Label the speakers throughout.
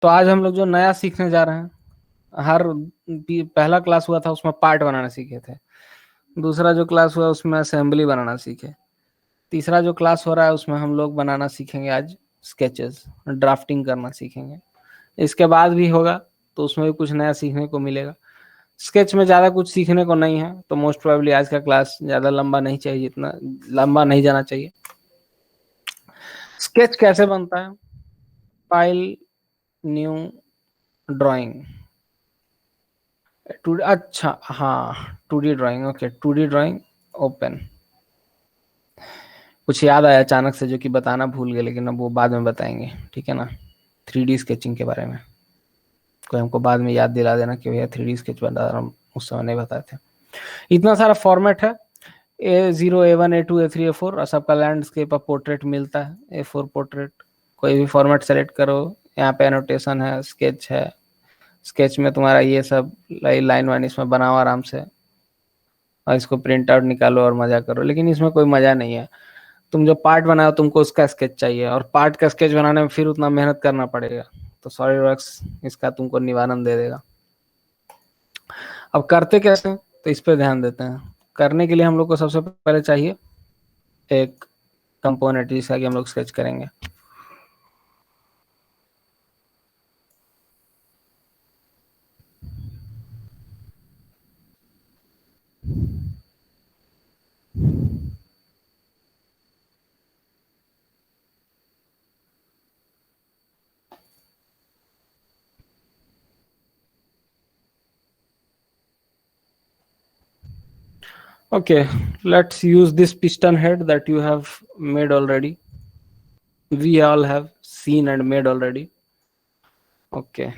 Speaker 1: तो आज हम लोग जो नया सीखने जा रहे हैं, हर पहला क्लास हुआ था उसमें पार्ट बनाना सीखे थे। दूसरा जो क्लास हुआ उसमें असेंबली बनाना सीखे। तीसरा जो क्लास हो रहा है उसमें हम लोग बनाना सीखेंगे आज स्केचेस, ड्राफ्टिंग करना सीखेंगे। इसके बाद भी होगा तो उसमें भी कुछ नया सीखने को मिलेगा। स्केच में ज़्यादा कुछ सीखने को नहीं है, तो मोस्ट प्रोबेबली आज का क्लास ज़्यादा लंबा नहीं चाहिए, जितना लंबा नहीं जाना चाहिए। स्केच कैसे बनता है? File, new, drawing. टू, अच्छा हाँ, 2D drawing. Okay, 2D drawing open. कुछ याद आया अचानक से जो कि बताना भूल गए, लेकिन अब वो बाद में बताएंगे, ठीक है ना। 3D स्केचिंग के बारे में कोई हमको बाद में याद दिला देना कि भैया 3D स्केच बता रहा हूँ, उस समय नहीं बताए थे। इतना सारा फॉर्मेट है, A0, A1, A2, A3, A4 और सबका लैंडस्केप और पोर्ट्रेट मिलता है। A4 पोर्ट्रेट, कोई भी फॉर्मेट सेलेक्ट करो। यहाँ पे एनोटेशन है, स्केच है। स्केच में तुम्हारा ये सब लाइन वाइन इसमें बनाओ आराम से, और इसको प्रिंट आउट निकालो और मजा करो। लेकिन इसमें कोई मजा नहीं है। तुम जो पार्ट बनाओ तुमको उसका स्केच चाहिए, और पार्ट का स्केच बनाने में फिर उतना मेहनत करना पड़ेगा। तो सॉलिडवर्क्स इसका तुमको निवारण दे देगा। अब करते कैसे हैं? तो इस पे ध्यान देते हैं। करने के लिए हम लोग को सबसे पहले चाहिए एक कंपोनेंट जिसका कि हम लोग स्केच करेंगे। Okay, let's use this piston head that you have made already. We all have seen and made already. Okay.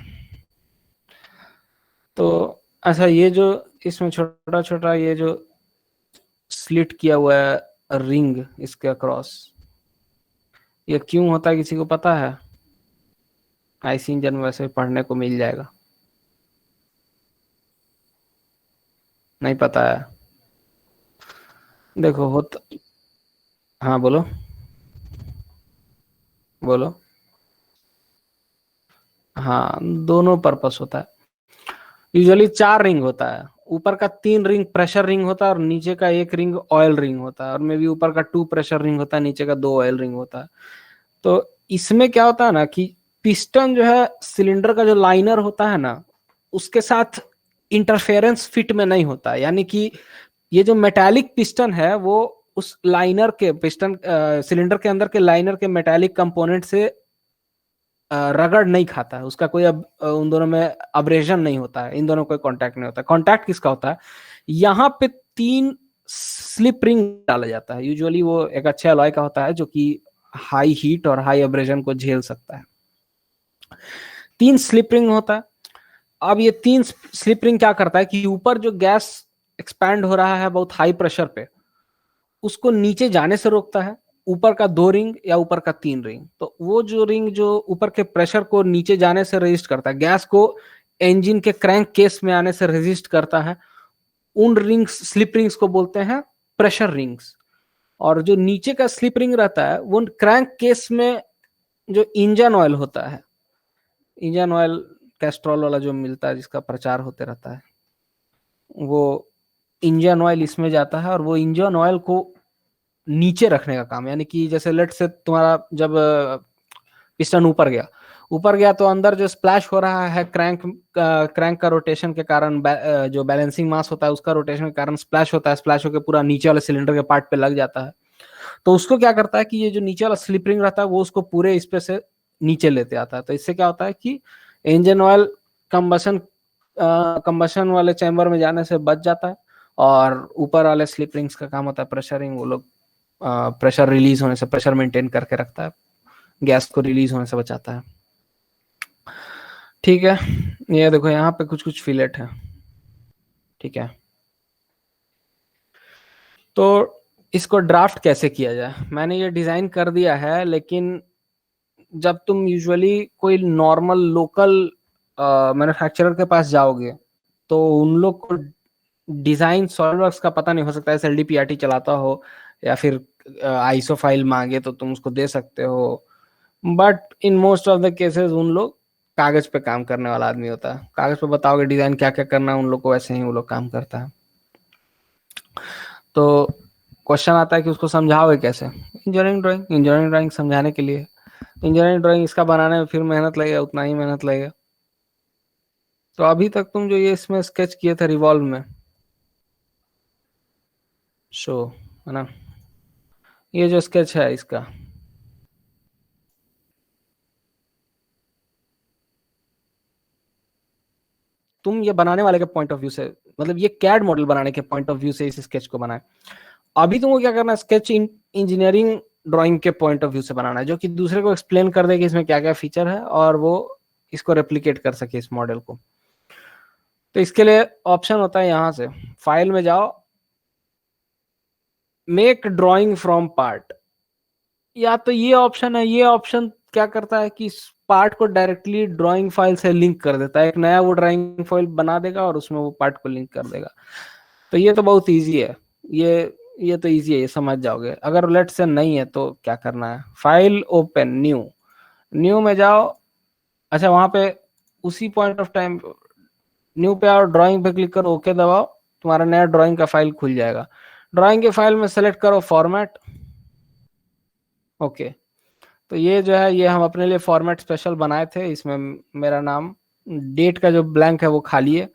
Speaker 1: तो अच्छा, ये जो इसमें छोटा छोटा ये जो स्लिट किया हुआ है रिंग इसके अक्रॉस, ये क्यों होता है, किसी को पता है? आईसी इंजन में वैसे पढ़ने को मिल जाएगा। नहीं पता है? देखो हाँ बोलो बोलो। हाँ, दोनों पर्पस होता है। यूजुअली 4 रिंग होता है। ऊपर का 3 रिंग प्रेशर रिंग होता है और नीचे का 1 रिंग ऑयल रिंग होता है, और मे भी ऊपर का 2 प्रेशर रिंग होता है, नीचे का 2 ऑयल रिंग होता है। तो इसमें क्या होता है ना कि पिस्टन जो है सिलेंडर का जो लाइनर होता है ना, उसके साथ इंटरफेरेंस फिट में नहीं होता है। यानी कि ये जो मेटालिक पिस्टन है वो उस लाइनर के पिस्टन सिलेंडर के अंदर के लाइनर के मेटालिक कंपोनेंट से रगड़ नहीं खाता है। उसका कोई उन दोनों में अब्रेजन नहीं होता है, इन दोनों कोई कांटेक्ट नहीं होता है। कांटेक्ट किसका होता है? यहाँ पे 3 स्लिप रिंग डाला जाता है। यूजुअली वो एक अच्छे अलॉय का होता है जो कि हाई हीट और हाई अब्रेजन को झेल सकता है। 3 स्लिप रिंग होता है। अब ये 3 स्लिप रिंग क्या करता है कि ऊपर जो गैस एक्सपैंड हो रहा है बहुत हाई प्रेशर पे, उसको नीचे जाने से रोकता है। ऊपर का 2 रिंग या ऊपर का 3 रिंग, तो वो जो रिंग जो ऊपर के प्रेशर को नीचे जाने से रेजिस्ट करता है, गैस को इंजन के क्रैंक केस में आने से रेजिस्ट करता है, उन रिंग्स स्लिप रिंग्स को बोलते हैं प्रेशर रिंग्स। और जो नीचे का स्लिप रिंग रहता है वो क्रैंक केस में जो इंजन ऑयल होता है, इंजन ऑयल कैस्ट्रॉल वाला जो मिलता है जिसका प्रचार होते रहता है, वो इंजन ऑयल इसमें जाता है। और वो इंजन ऑयल को नीचे रखने का काम, यानी कि जैसे लेट से तुम्हारा जब पिस्टन ऊपर गया तो अंदर जो स्प्लैश हो रहा है क्रैंक का रोटेशन के कारण, जो बैलेंसिंग मास होता है उसका रोटेशन के कारण स्प्लैश होता है। स्प्लैश होकर पूरा नीचे वाले सिलेंडर के पार्ट पे लग जाता है। तो उसको क्या करता है कि ये जो नीचे वाला स्लिप रिंग रहता है वो उसको पूरे इस पे से नीचे लेते आता है। तो इससे क्या होता है कि इंजन ऑयल कंबशन वाले चैम्बर में जाने से बच जाता है। और ऊपर वाले स्लिप रिंग्स का काम होता है प्रेशरिंग, वो लोग प्रेशर रिलीज होने से, प्रेशर मेंटेन करके रखता है, गैस को रिलीज होने से बचाता है। ठीक है, ये देखो यहाँ पे कुछ कुछ फिलेट है, ठीक है। तो इसको ड्राफ्ट कैसे किया जाए, मैंने ये डिजाइन कर दिया है। लेकिन जब तुम यूजुअली कोई नॉर्मल लोकल मैन्युफैक्चरर के पास जाओगे तो उन लोग को डिजाइन सॉलिडवर्क्स का पता नहीं हो सकता है। एसएलडीपीआरटी चलाता हो या फिर आईएसओ फाइल मांगे तो तुम उसको दे सकते हो, but in most of the cases उन लोग कागज पे काम करने वाला आदमी होता है, कागज पे बताओगे डिजाइन क्या क्या करना है उन लोग को, वैसे ही वो लोग काम करता है। तो क्वेश्चन आता है कि उसको समझाओगे कैसे, इंजीनियरिंग ड्राइंग समझाने के लिए, इंजीनियरिंग ड्राइंग इसका बनाने में फिर मेहनत लगेगा, उतना ही मेहनत लगेगा। तो अभी तक तुम जो ये इसमें स्केच किए थे रिवॉल्व में, शो है ना, ये जो स्केच है इसका, तुम ये बनाने वाले के पॉइंट ऑफ व्यू से, मतलब ये कैड मॉडल बनाने के पॉइंट ऑफ व्यू से इस स्केच को बनाए। अभी तुमको क्या करना है, स्केच इंजीनियरिंग ड्राइंग के पॉइंट ऑफ व्यू से बनाना है, जो कि दूसरे को एक्सप्लेन कर दे कि इसमें क्या क्या फीचर है और वो इसको रेप्लिकेट कर सके इस मॉडल को। तो इसके लिए ऑप्शन होता है, यहां से फाइल में जाओ, मेक ड्राइंग फ्रॉम पार्ट, या तो ये ऑप्शन है, ये ऑप्शन क्या करता है कि इस पार्ट को डायरेक्टली ड्राइंग फाइल से लिंक कर देता है, एक नया वो ड्राइंग फाइल बना देगा और उसमें वो पार्ट को लिंक कर देगा। तो ये तो बहुत इजी है, ये तो इजी है, ये समझ जाओगे। अगर लेट से नहीं है तो क्या करना है, फाइल ओपन न्यू, न्यू में जाओ, अच्छा वहां पे उसी पॉइंट ऑफ टाइम न्यू पे आओ, ड्राइंग पे क्लिक करो, ओके दबाओ, तुम्हारा नया ड्राइंग का फाइल खुल जाएगा। ड्राइंग के फाइल में सेलेक्ट करो फॉर्मेट, ओके। तो ये जो है, ये हम अपने लिए फॉर्मेट स्पेशल बनाए थे, इसमें मेरा नाम, डेट का जो ब्लैंक है वो खाली है।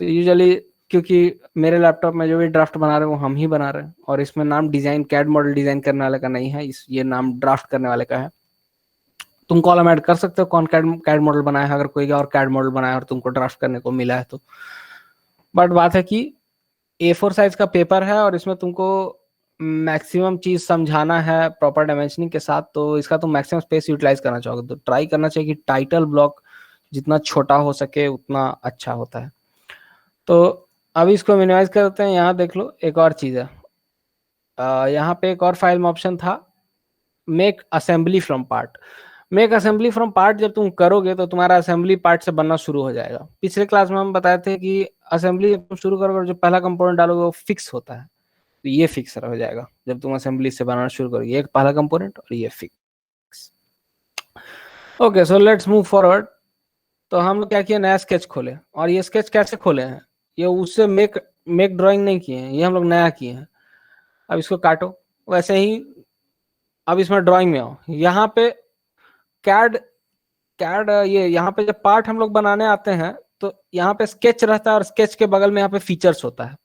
Speaker 1: तो यूजुअली क्योंकि मेरे लैपटॉप में जो भी ड्राफ्ट बना रहे हैं वो हम ही बना रहे हैं, और इसमें नाम डिजाइन कैड मॉडल डिजाइन करने वाले का नहीं है, इस ये नाम ड्राफ्ट करने वाले का है। तुम कॉलम ऐड कर सकते हो कौन कैड मॉडल बनाया है, अगर कोई और कैड मॉडल बनाया और तुमको ड्राफ्ट करने को मिला है तो। बट बात है कि A4 साइज का पेपर है और इसमें तुमको मैक्सिमम चीज समझाना है प्रॉपर डायमेंशनिंग के साथ, तो इसका तुम मैक्सिमम स्पेस यूटिलाइज करना चाहोगे तो ट्राई करना चाहिए कि टाइटल ब्लॉक जितना छोटा हो सके उतना अच्छा होता है। तो अभी इसको मिनिमाइज करते हैं, यहाँ देख लो एक और चीज है, यहाँ पे एक और फाइल में ऑप्शन था, make assembly from part. Make assembly from part जब तुम करोगे तो तुम्हारा असेंबली पार्ट से बनना शुरू हो जाएगा। पिछले क्लास में हम बताए थे कि असेंबली जब तुम शुरू करोगे, जो पहला कंपोनेंट डालोगे वो फिक्स होता है, तो ये फिक्स हो जाएगा जब तुम असेंबली से बनाना शुरू करोगे, एक पहला कंपोनेंट और ये fix. Okay so let's move forward. तो हम लोग क्या किया, नया स्केच खोले, और ये स्केच कैसे खोले हैं, ये उससे मेक मेक ड्राइंग नहीं किए हैं, ये हम लोग नया किए हैं। अब इसको काटो वैसे ही, अब इसमें ड्राइंग में आओ, यहाँ पे कैड कैड ये यहाँ पे जब पार्ट हम लोग बनाने आते हैं तो यहाँ पे स्केच रहता है और स्केच के बगल में यहाँ पे फीचर्स होता है।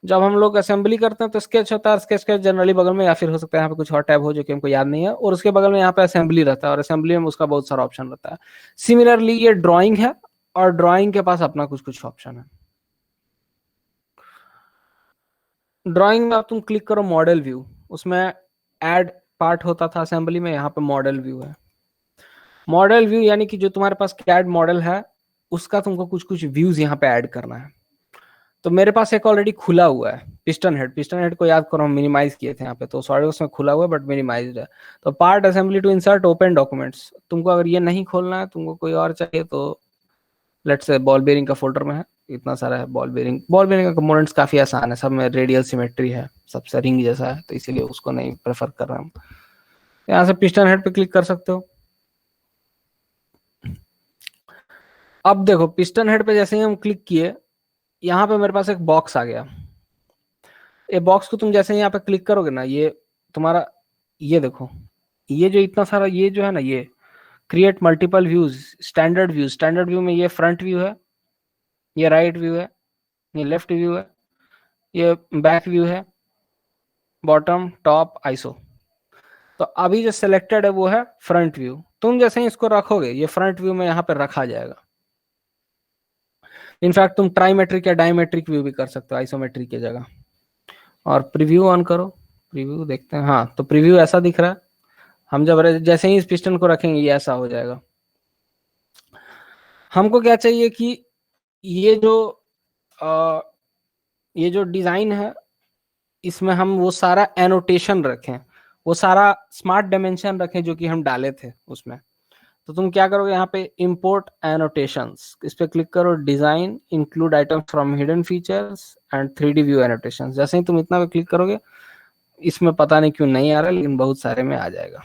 Speaker 1: जब हम लोग असेंबली करते हैं तो स्केच होता है, स्केच के जनरली बगल में, या फिर हो सकता है यहाँ पे कुछ और टैब हो जो कि हमको याद नहीं है, और उसके बगल में यहाँ पे असेंबली रहता है, और असेंबली में उसका बहुत सारा ऑप्शन रहता है। सिमिलरली ये ड्राइंग है, और ड्राइंग के पास अपना कुछ कुछ ऑप्शन है। ड्राइंग में अब तुम क्लिक करो मॉडल व्यू, उसमें ऐड पार्ट होता था असेंबली में, यहाँ पे मॉडल व्यू है। मॉडल व्यू यानी कि जो तुम्हारे पास कैड मॉडल है उसका तुमको कुछ कुछ व्यूज यहाँ पे ऐड करना है। तो मेरे पास एक ऑलरेडी खुला हुआ है पिस्टन हेड को याद करो हम मिनिमाइज किए थे यहाँ पे, तो सॉरी उसमें खुला हुआ है बट मिनिमाइज्ड है। तो part assembly to insert open documents, तुमको अगर ये नहीं खोलना है, तुमको कोई और चाहिए तो लेट्स से बॉल बेरिंग का फोल्डर में है, इतना सारा है बॉल बेरिंग का कंपोनेंट्स काफी आसान है, सब में रेडियल सिमेट्री है, सबसे रिंग जैसा है, तो इसीलिए उसको नहीं प्रेफर कर रहा हूँ। यहाँ से पिस्टन हेड पे क्लिक कर सकते हो। अब देखो पिस्टन हेड पे जैसे ही हम क्लिक किए, यहाँ पे मेरे पास एक बॉक्स आ गया। ये बॉक्स को तुम जैसे ही यहाँ पे क्लिक करोगे ना, ये तुम्हारा, ये देखो, ये जो इतना सारा ये जो है ना, ये create multiple views, standard view में ये फ्रंट व्यू है, ये राइट व्यू है, ये लेफ्ट व्यू है, ये बैक व्यू है, बॉटम टॉप आइसो। तो अभी जो सिलेक्टेड है वो है फ्रंट व्यू। तुम जैसे ही इसको रखोगे ये फ्रंट व्यू में यहाँ पे रखा जाएगा। इनफैक्ट तुम ट्राईमेट्रिक या डायमेट्रिक व्यू भी कर सकते हो आइसोमेट्रिक की जगह। और प्रीव्यू ऑन करो, प्रीव्यू देखते हैं, हाँ तो प्रीव्यू ऐसा दिख रहा है। हम जब जैसे ही इस पिस्टन को रखेंगे ये ऐसा हो जाएगा। हमको क्या चाहिए कि ये जो आ, ये जो डिजाइन है इसमें हम वो सारा एनोटेशन रखें, वो सारा स्मार्ट डायमेंशन रखें जो कि हम डाले थे उसमें। तो तुम क्या करोगे, यहाँ पे इंपोर्ट एनोटेशंस, इस पे क्लिक करो, design include items from hidden features and 3D view annotations. जैसे ही तुम इतना पे क्लिक करोगे, इसमें पता नहीं क्यों नहीं आ रहा लेकिन बहुत सारे में आ जाएगा।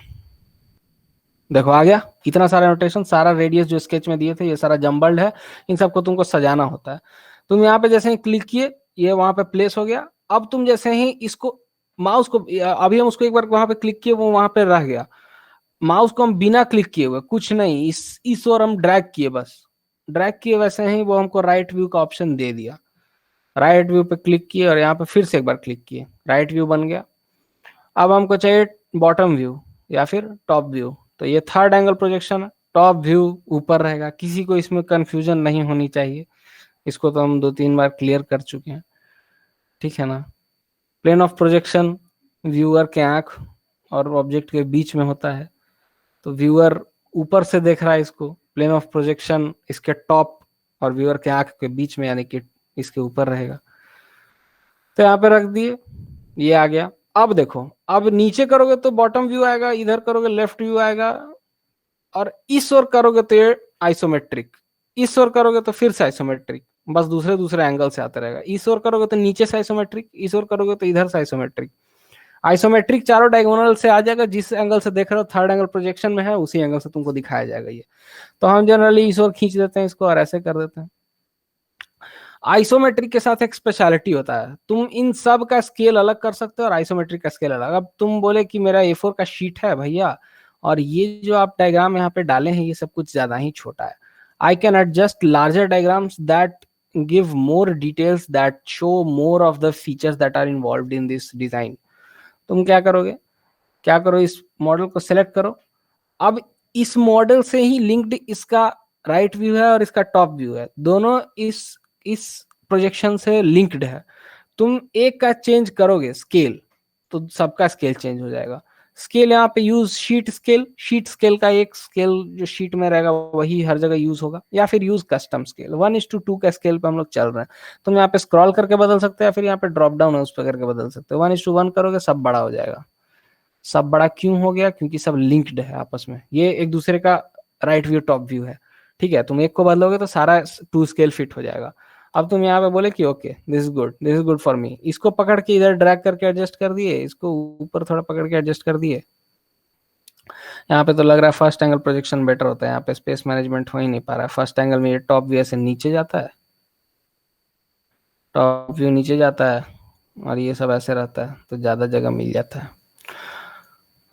Speaker 1: देखो आ गया इतना सारा नोटेशन, सारा रेडियस जो स्केच में दिए थे ये सारा जम्बल्ड है, इन सबको तुमको सजाना होता है। तुम यहाँ पे जैसे ही क्लिक किए ये वहां पे प्लेस हो गया। अब तुम जैसे ही इसको माउस को, अभी हम उसको एक बार वहां पे क्लिक किए वो वहां पे रह गया, माउस को हम बिना क्लिक किए हुए कुछ नहीं इस ओर हम ड्रैग किए, बस ड्रैग किए वैसे ही वो हमको राइट व्यू का ऑप्शन दे दिया। राइट व्यू पे क्लिक किए और यहाँ पे फिर से एक बार क्लिक किए, राइट व्यू बन गया। अब हमको चाहिए बॉटम व्यू या फिर टॉप व्यू, तो ये थर्ड एंगल प्रोजेक्शन है, टॉप व्यू ऊपर रहेगा, किसी को इसमें कंफ्यूजन नहीं होनी चाहिए। इसको तो हम 2-3 बार क्लियर कर चुके हैं, ठीक है ना। प्लेन ऑफ प्रोजेक्शन व्यूअर के आंख और ऑब्जेक्ट के बीच में होता है, तो व्यूअर ऊपर से देख रहा है इसको, प्लेन ऑफ प्रोजेक्शन इसके टॉप और व्यूअर के आंख के बीच में यानी कि इसके ऊपर रहेगा। तो यहाँ पे रख दिए, ये आ गया। अब देखो, अब नीचे करोगे तो बॉटम व्यू आएगा, इधर करोगे लेफ्ट व्यू आएगा, और इस ओर करोगे तो ये आइसोमेट्रिक, इस ओर करोगे तो फिर से आइसोमेट्रिक, बस दूसरे दूसरे एंगल से आता रहेगा। इस ओर करोगे तो नीचे से आइसोमेट्रिक, इस ओर करोगे तो इधर से आइसोमेट्रिक। आइसोमेट्रिक चारों डायगोनल से आ जाएगा, जिस एंगल से देख रहे हो थर्ड एंगल प्रोजेक्शन में है उसी एंगल से तुमको दिखाया जाएगा ये। तो हम जनरली इस ओर खींच देते हैं इसको और ऐसे कर देते हैं। आइसोमेट्रिक के साथ एक स्पेशलिटी होता है, तुम इन सब का स्केल अलग कर सकते हो और आइसोमेट्रिक का स्केल अलग। अब तुम बोले कि मेरा A4 का शीट है भैया और ये जो आप डायग्राम यहाँ पे डाले हैं ये सब कुछ ज्यादा ही छोटा है, I can adjust larger diagrams that give more details that show more of the features that are involve in this design. तुम क्या करोगे, क्या करो, इस मॉडल को सेलेक्ट करो। अब इस मॉडल से ही लिंक्ड इसका राइट व्यू है और इसका टॉप व्यू है, दोनों इस प्रोजेक्शन से लिंक्ड है। तुम एक का चेंज करोगे स्केल तो सबका स्केल चेंज हो जाएगा। स्केल यहाँ पे use sheet scale, sheet scale का एक स्केल जो शीट में रहेगा वही हर जगह यूज होगा, या फिर यूज कस्टम स्केल 1:2 का स्केल पे हम लोग चल रहे हैं। तुम यहाँ पे स्क्रॉल करके बदल सकते हो या फिर यहाँ पे ड्रॉप डाउन है उस पर करके बदल सकते हो। 1:1 करोगे सब बड़ा हो जाएगा। सब बड़ा क्यों हो गया, क्योंकि सब लिंक्ड है आपस में, ये एक दूसरे का राइट व्यू टॉप व्यू है, ठीक है। तुम एक को बदलोगे तो सारा 2 स्केल फिट हो जाएगा। अब तुम यहाँ पे बोले कि okay this is good, this is good for me, इसको पकड़ के इधर ड्रैग करके एडजस्ट कर दिए, इसको ऊपर थोड़ा पकड़ के एडजस्ट कर दिए। यहाँ पे तो लग रहा है फर्स्ट एंगल प्रोजेक्शन बेटर होता है, यहाँ पे स्पेस मैनेजमेंट हो ही नहीं पा रहा है। फर्स्ट एंगल में ये टॉप व्यू से नीचे जाता है, टॉप व्यू नीचे जाता है और ये सब ऐसे रहता है तो ज्यादा जगह मिल जाता है।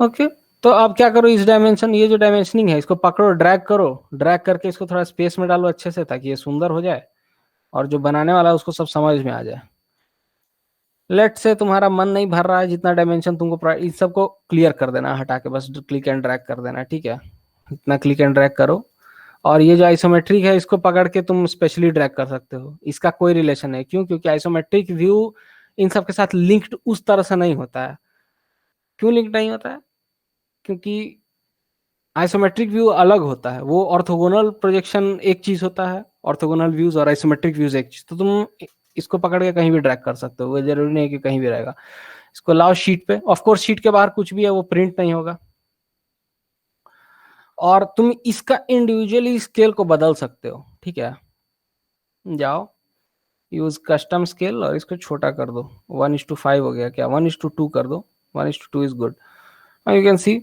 Speaker 1: ओके तो अब क्या करो, इस डायमेंशन, ये जो डायमेंशनिंग है इसको पकड़ो, ड्रैग करो, ड्रैग करके इसको थोड़ा स्पेस में डालो अच्छे से ताकि ये सुंदर हो जाए और जो बनाने वाला है उसको सब समझ में आ जाए। लेट से तुम्हारा मन नहीं भर रहा है जितना डायमेंशन तुमको, इस सबको क्लियर कर देना, हटा के बस क्लिक एंड ड्रैग कर देना, ठीक है। इतना क्लिक एंड ड्रैग करो और ये जो आइसोमेट्रिक है इसको पकड़ के तुम स्पेशली ड्रैग कर सकते हो, इसका कोई रिलेशन नहीं। क्यों? क्योंकि आइसोमेट्रिक व्यू इन सब के साथ लिंक्ड उस तरह से नहीं होता है। क्यों लिंक नहीं होता है? क्योंकि आइसोमेट्रिक व्यू अलग होता है, वो ऑर्थोगोनल प्रोजेक्शन एक चीज होता है, ऑर्थोगोनल व्यूज और आइसोमेट्रिक व्यूज एक चीज। तो तुम इसको पकड़ के कहीं भी ड्रैग कर सकते हो, वो जरूरी नहीं है कि कहीं भी रहेगा। इसको लाओ शीट पे, ऑफ कोर्स शीट के बाहर कुछ भी है वो प्रिंट नहीं होगा, और तुम इसका इंडिविजुअली स्केल को बदल सकते हो, ठीक है। जाओ यूज कस्टम स्केल और इसको छोटा कर दो, 1:5 हो गया क्या, 1:2 कर दो, 1:2 is good. You can see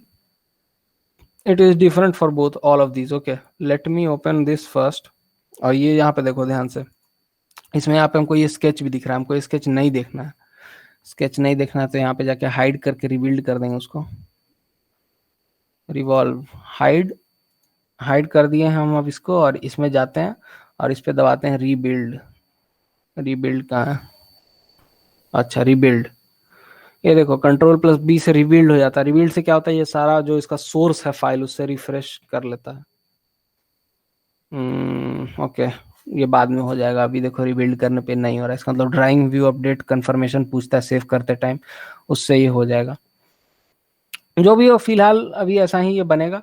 Speaker 1: it is different for both all of these. Okay, let me open this first। और ये यहाँ पे देखो ध्यान से, इसमें यहाँ पे हमको ये स्केच भी दिख रहा है, हमको ये स्केच नहीं देखना है, स्केच नहीं देखना है तो यहाँ पे जाके हाइड करके रिबिल्ड कर देंगे उसको, रिवॉल्व हाइड, हाइड कर दिए हैं हम अब इसको, और इसमें जाते हैं और इस पे दबाते हैं रीबिल्ड। रीबिल्ड कहाँ है? अच्छा रिबिल्ड, ये देखो Ctrl+B से रिबिल्ड हो जाता है। रिबिल्ड से क्या होता है, ये सारा जो इसका सोर्स है फाइल उससे रिफ्रेश कर लेता है। ओके ये बाद में हो जाएगा, अभी देखो रिबिल्ड करने पे नहीं हो रहा है, इसका मतलब ड्राइंग व्यू अपडेट कंफर्मेशन पूछता है सेव करते टाइम, उससे ही हो जाएगा। जो भी हो फिलहाल अभी ऐसा ही ये बनेगा,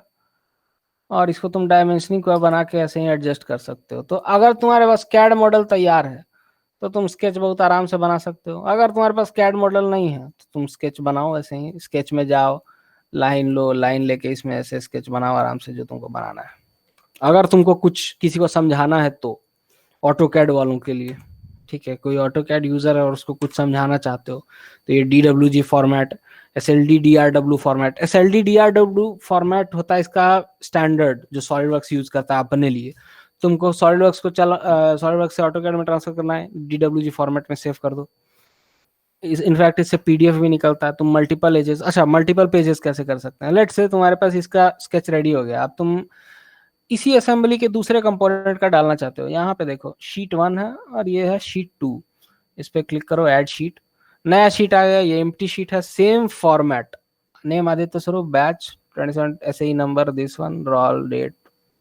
Speaker 1: और इसको तुम डायमेंशनिंग को बना के ऐसे ही एडजस्ट कर सकते हो। तो अगर तुम्हारे पास कैड मॉडल तैयार है तो तुम स्केच बहुत आराम से बना सकते हो। अगर तुम्हारे पास कैड मॉडल नहीं है तो तुम स्केच बनाओ, ऐसे ही स्केच में जाओ, लाइन लो, लाइन लेके इसमें ऐसे स्केच बनाओ आराम से जो तुमको बनाना है। अगर तुमको कुछ किसी को समझाना है तो ऑटो कैड वालों के लिए, ठीक है, कोई ऑटो कैड यूजर है और उसको कुछ समझाना चाहते हो तो ये DWG format SLDDRW format, SLDDRW format होता है इसका स्टैंडर्ड जो सॉलिडवर्क्स यूज करता है अपने लिए। तुमको सॉलिडवर्क्स को सॉलिडवर्क्स से ऑटोकैड में ट्रांसफर करना है, DWG फॉर्मेट में सेव कर दो। इनफैक्ट इससे PDF भी निकलता है। तुम मल्टीपल एजेस, अच्छा मल्टीपल पेजेस कैसे कर सकते हैं, लेट से तुम्हारे पास इसका स्केच रेडी हो गया, अब तुम इसी असेंबली के दूसरे कंपोनेंट का डालना चाहते हो। यहाँ पे देखो शीट 1 है और ये है शीट 2, इस पे क्लिक करो, ऐड शीट, नया शीट आ गया, ये एम्प्टी शीट है, same format, name Aditya Swaroop batch 27 ऐसे ही number, this one roll date,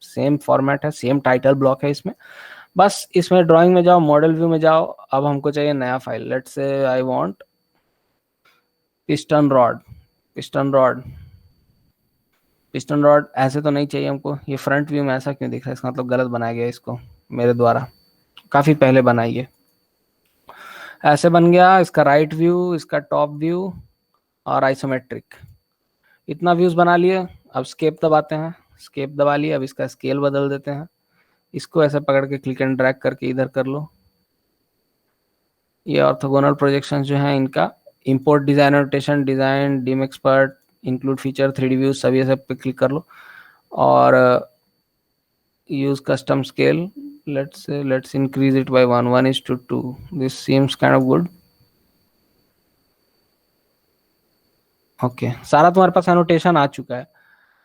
Speaker 1: same format है, सेम टाइटल ब्लॉक है इसमें। बस इसमें ड्राइंग में जाओ, मॉडल व्यू में जाओ, अब हमको चाहिए नया file, let's say I want piston rod, piston rod, piston rod ऐसे तो नहीं चाहिए हमको, ये फ्रंट व्यू में ऐसा क्यों दिख रहा है, इसका मतलब गलत बनाया गया इसको मेरे द्वारा, काफी पहले बनाइए। ऐसे बन गया इसका राइट व्यू, इसका टॉप व्यू और आइसोमेट्रिक, इतना व्यूज बना लिए। अब स्केप दबाते हैं, स्केप दबा लिए, अब इसका स्केल बदल देते हैं, इसको ऐसे पकड़ के क्लिक एंड ड्रैग करके इधर कर लो। ये ऑर्थोगोनल प्रोजेक्शन जो है इनका, import design notation, design DimXpert, include feature, 3D views, सब ये सब पे क्लिक कर लो और use custom scale, let's increase it by 1:2, this seems kind of good। Okay सारा तुम्हारे पास एनोटेशन आ चुका है।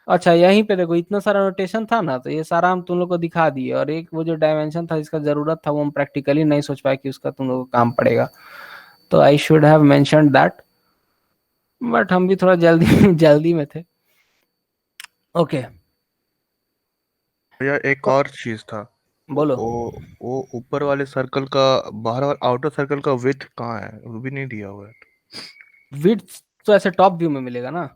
Speaker 1: अच्छा यहीं पे देखो इतना सारा एनोटेशन था ना, तो ये सारा हम तुम लोग को दिखा दिए, और एक वो जो डायमेंशन था जिसका जरूरत था वो हम प्रैक्टिकली नहीं सोच पाए कि उसका तुम लोग को काम पड़ेगा, तो I should have mentioned that, but हम भी थोड़ा जल्दी जल्दी में थे। ओके
Speaker 2: भैया एक
Speaker 1: तो
Speaker 2: और चीज था,
Speaker 1: बोलो।
Speaker 2: वो ऊपर वाले सर्कल का, बाहर वाले आउटर सर्कल का विड्थ कहाँ है, वो भी नहीं दिया हुआ है।
Speaker 1: विड्थ तो ऐसे टॉप व्यू में मिलेगा ना,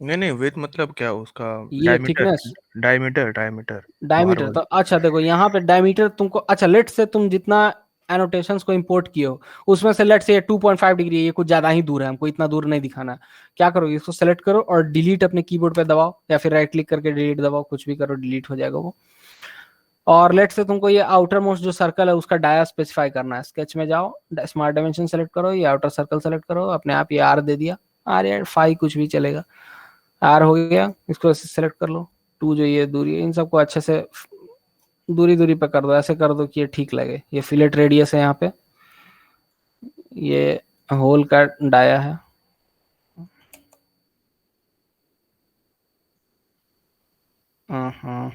Speaker 2: नहीं नहीं, विड्थ मतलब क्या उसका,
Speaker 1: ये
Speaker 2: डायमीटर,
Speaker 1: थिकनेस,
Speaker 2: डायमीटर बाहर
Speaker 1: डायमीटर तो
Speaker 2: वाले।
Speaker 1: अच्छा देखो यहाँ पे डायमीटर तुमको, अच्छा लेट से तुम जितना एनोटेशंस को इंपोर्ट किए हो उसमें से लेट से ये 2.5 डिग्री है, ये कुछ ज्यादा ही दूर है, हमको इतना दूर नहीं दिखाना है। क्या करोगे, इसको सेलेक्ट करो और डिलीट अपने कीबोर्ड पे दबाओ, या फिर राइट क्लिक करके डिलीट दबाओ, कुछ भी करो डिलीट हो जाएगा वो। और लेट से तुमको ये आउटर मोस्ट जो सर्कल है उसका डाया स्पेसिफाई करना है, स्केच में जाओ, स्मार्ट डायमेंशन सेलेक्ट करो, ये आउटर सर्कल सेलेक्ट करो, अपने आप ये आर दे दिया, आर या 5 कुछ भी चलेगा, आर हो गया, इसको सेलेक्ट कर लो। 2 जो ये दूरी है इन सबको अच्छे से दूरी दूरी पे कर दो, ऐसे कर दो कि ये ठीक लगे, ये फिलेट रेडियस है यहाँ पे, ये होल का डाया है। हाँ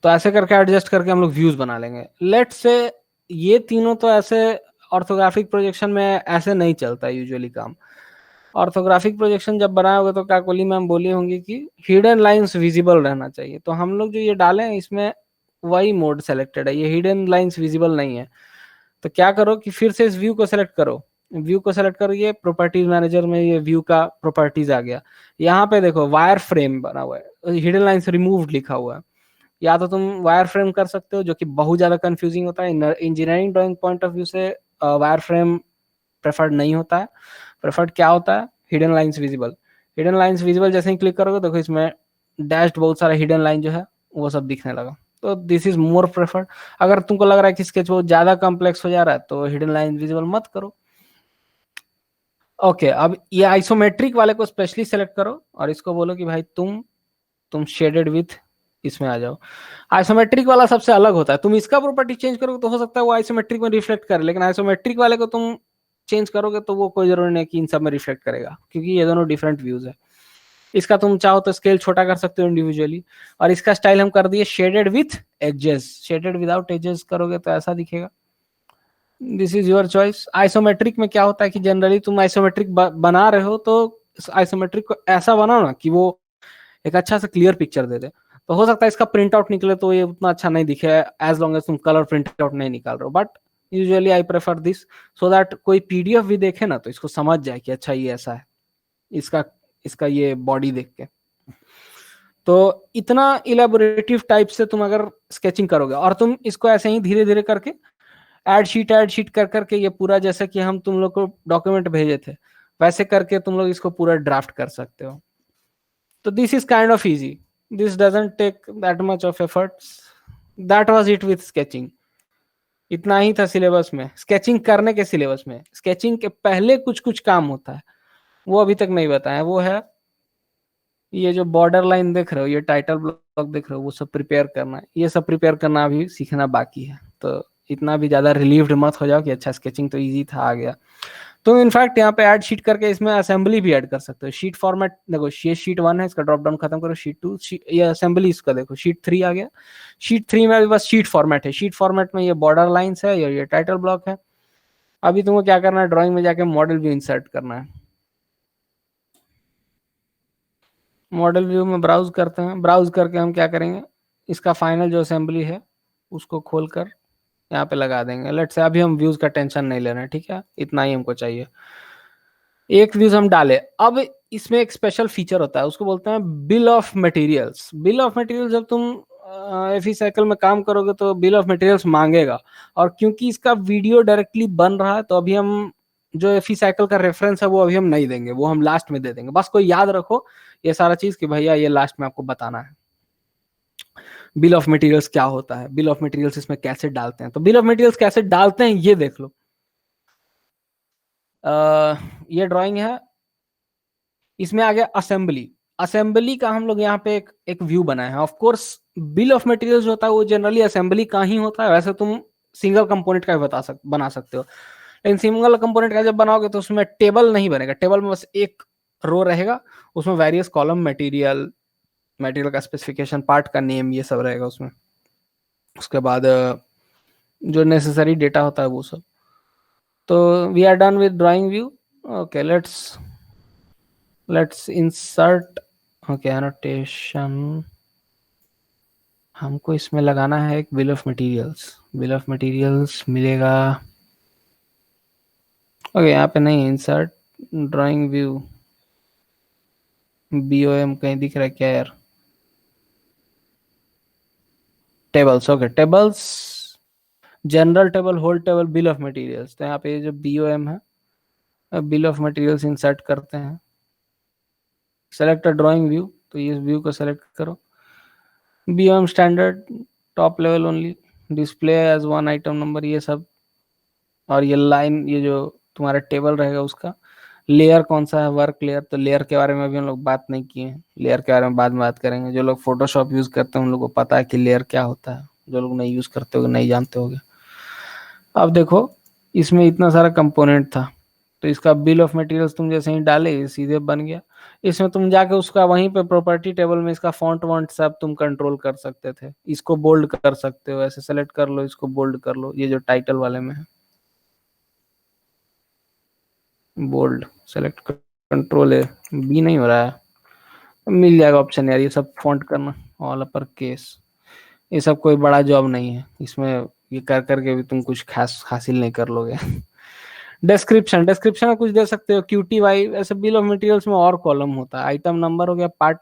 Speaker 1: तो ऐसे करके एडजस्ट करके हम लोग व्यूज बना लेंगे। लेट से ये तीनों तो ऐसे ऑर्थोग्राफिक प्रोजेक्शन में ऐसे नहीं चलता यूजुअली काम। ऑर्थोग्राफिक प्रोजेक्शन जब बनाए होगे तो काकोली मैम बोली होंगी कि हिडन लाइंस विजिबल रहना चाहिए, तो हम लोग जो ये डाले हैं इसमें वही मोड सेलेक्टेड है, ये हिडन लाइंस विजिबल नहीं है। तो क्या करो कि फिर से इस व्यू को सेलेक्ट करो, व्यू को सेलेक्ट करो, ये प्रॉपर्टीज मैनेजर में ये व्यू का प्रॉपर्टीज आ गया, यहाँ पे देखो वायर फ्रेम बना हुआ है, हिडन लाइंस रिमूव्ड लिखा हुआ है। या तो तुम वायर फ्रेम कर सकते हो जो कि बहुत ज्यादा कंफ्यूजिंग होता है, engineering drawing point of view से वायर फ्रेम प्रेफर्ड नहीं होता है। प्रेफर्ड क्या होता है, hidden lines visible, hidden lines visible जैसे ही क्लिक करोगे देखो इसमें डैश्ड बहुत सारा हिडन लाइन जो है वो सब दिखने लगा, तो दिस इज मोर प्रेफर्ड। अगर तुमको लग रहा है कि स्केच बहुत ज्यादा कॉम्प्लेक्स हो जा रहा है तो हिडन लाइन विजिबल मत करो। ओके अब ये आइसोमेट्रिक वाले को स्पेशली सेलेक्ट करो और इसको बोलो कि भाई तुम शेडेड विथ इसमें आ जाओ। आइसोमेट्रिक वाला सबसे अलग होता है, तुम इसका प्रॉपर्टी चेंज करोगे तो हो सकता है वो आइसोमेट्रिक में रिफ्लेक्ट करे, लेकिन आइसोमेट्रिक वाले को तुम चेंज करोगे तो वो कोई जरूरी नहीं कि इन सब में रिफ्लेक्ट करेगा, क्योंकि ये दोनों डिफरेंट व्यूज है। इसका तुम चाहो तो स्केल छोटा कर सकते हो इंडिविजुअली, और इसका स्टाइल हम कर दिए shaded with edges, shaded without edges करोगे तो ऐसा दिखेगा। This is your choice. Isometric में क्या होता है कि जनरली तुम आइसोमेट्रिक बना रहे हो तो आइसोमेट्रिक को ऐसा बनाओ ना कि वो एक अच्छा सा क्लियर पिक्चर दे दे, तो हो सकता है इसका प्रिंट आउट निकले तो ये उतना अच्छा नहीं दिखे, एज लॉन्ग एज तुम कलर प्रिंट आउट नहीं निकाल रहे हो, but usually I prefer this so that कोई PDF भी देखे ना तो इसको समझ जाए कि अच्छा ये ऐसा है, इसका इसका ये बॉडी देख के। तो इतना इलेबोरेटिव टाइप से तुम अगर स्केचिंग करोगे और तुम इसको ऐसे ही धीरे धीरे करके ऐड शीट कर करके ये पूरा, जैसे कि हम तुम लोग को डॉक्यूमेंट भेजे थे वैसे करके तुम लोग इसको पूरा ड्राफ्ट कर सकते हो। तो this is kind of easy, this doesn't take that much of efforts, that was it with sketching। इतना ही था सिलेबस में, स्केचिंग करने के सिलेबस में। स्केचिंग के पहले कुछ कुछ काम होता है, वो अभी तक नहीं बताया। वो है ये जो बॉर्डर लाइन देख रहे हो, ये टाइटल ब्लॉक देख रहे हो, वो सब प्रिपेयर करना है। ये सब प्रिपेयर करना अभी सीखना बाकी है। तो इतना भी ज्यादा रिलीव्ड मत हो जाओ कि अच्छा स्केचिंग तो इजी था, आ गया। तो इनफैक्ट यहाँ पे ऐड शीट करके इसमें असेंबली भी ऐड कर सकते हो। शीट फॉर्मेट देखो, ये शीट 1 है, इसका ड्रॉप डाउन खत्म करो, शीट 2, ये असेंबली इसका देखो, शीट 3 आ गया। शीट 3 में अभी बस शीट फॉर्मेट है। शीट फॉर्मेट में ये बॉर्डर लाइन्स है, ये टाइटल ब्लॉक है। अभी तुमको क्या करना है, ड्राइंग में जाके मॉडल व्यू इंसर्ट करना है। मॉडल व्यू में ब्राउज करते हैं। ब्राउज करके हम क्या करेंगे, इसका फाइनल जो असेंबली है उसको खोलकर यहाँ पे लगा देंगे। लेट से अभी हम व्यूज का टेंशन नहीं ले रहे हैं, ठीक है, इतना ही हमको चाहिए। एक व्यूज हम डाले। अब इसमें एक स्पेशल फीचर होता है, उसको बोलते हैं bill of materials. Bill of material जब तुम एफी साइकिल में काम करोगे तो बिल ऑफ मटेरियल्स मांगेगा। और क्योंकि इसका वीडियो डायरेक्टली बन रहा है, तो अभी हम जो एफी साइकिल का रेफरेंस है वो अभी हम नहीं देंगे, वो हम लास्ट में दे देंगे। बस कोई याद रखो ये सारा चीज कि भैया ये लास्ट में आपको बताना है बिल ऑफ मटेरियल्स क्या होता है, बिल ऑफ मटेरियल्स इसमें कैसे डालते हैं। तो बिल ऑफ मटेरियल्स कैसे डालते हैं ये देख लो। ये ड्राइंग है, इसमें आ गया असेंबली। असेंबली का हम लोग यहाँ पे एक व्यू बनाए हैं। Of course bill of materials जो होता है वो जनरली असेंबली का ही होता है। वैसे तुम सिंगल कंपोनेंट का भी बना सकते हो, लेकिन सिंगल कंपोनेंट का जब बनाओगे तो उसमें टेबल नहीं बनेगा। टेबल में बस एक रो रहेगा, उसमें वेरियस कॉलम, मटेरियल, मटेरियल का स्पेसिफिकेशन, पार्ट का नेम, ये सब रहेगा उसमें। उसके बाद जो नेसेसरी डेटा होता है वो सब। तो we are done with drawing view. Okay, let's insert. Okay, annotation हमको इसमें लगाना है एक bill of materials. Bill of materials मिलेगा, ओके यहाँ पे नहीं, इंसर्ट ड्राइंग व्यू, BOM कहीं दिख रहा है क्या यार? Tables, okay tables, general table, whole table, bill of materials. तो यहाँ पे जो BOM है, बिल ऑफ मटेरियल्स इंसर्ट करते हैं। सेलेक्ट ड्राइंग व्यू, तो इस व्यू को सेलेक्ट करो। BOM standard, top level only, display as one item number, ये सब। और ये लाइन, ये जो तुम्हारा टेबल रहेगा उसका लेयर कौन सा है, वर्क लेयर। तो लेयर के बारे में अभी हम लोग बात नहीं किए हैं, लेयर के बारे में बाद में बात करेंगे। जो लोग फोटोशॉप यूज करते हैं उन लोगों को पता है कि लेयर क्या होता है, जो लोग नहीं यूज करते होगे नहीं जानते होगे। अब देखो इसमें इतना सारा कंपोनेंट था, तो इसका बिल ऑफ मटेरियल्स तुम जैसे ही डाले ये सीधे बन गया। इसमें तुम जाके उसका वहीं पे प्रॉपर्टी टेबल में इसका फॉन्ट वॉन्ट सब तुम कंट्रोल कर सकते थे। इसको बोल्ड कर सकते हो, ऐसे सेलेक्ट कर लो, इसको बोल्ड कर लो। ये जो टाइटल वाले में है बोल्ड, सेलेक्ट कंट्रोल है, बी नहीं हो रहा है, मिल जाएगा ऑप्शन यार। ये सब फॉन्ट करना, ऑल अपर केस, ये सब कोई बड़ा जॉब नहीं है इसमें। ये कर करके भी तुम कुछ खास हासिल नहीं कर लोगे। डिस्क्रिप्शन, डिस्क्रिप्शन में कुछ दे सकते हो, QTY। ऐसे बिल ऑफ मटेरियल्स में और कॉलम होता है, आइटम नंबर हो गया, पार्ट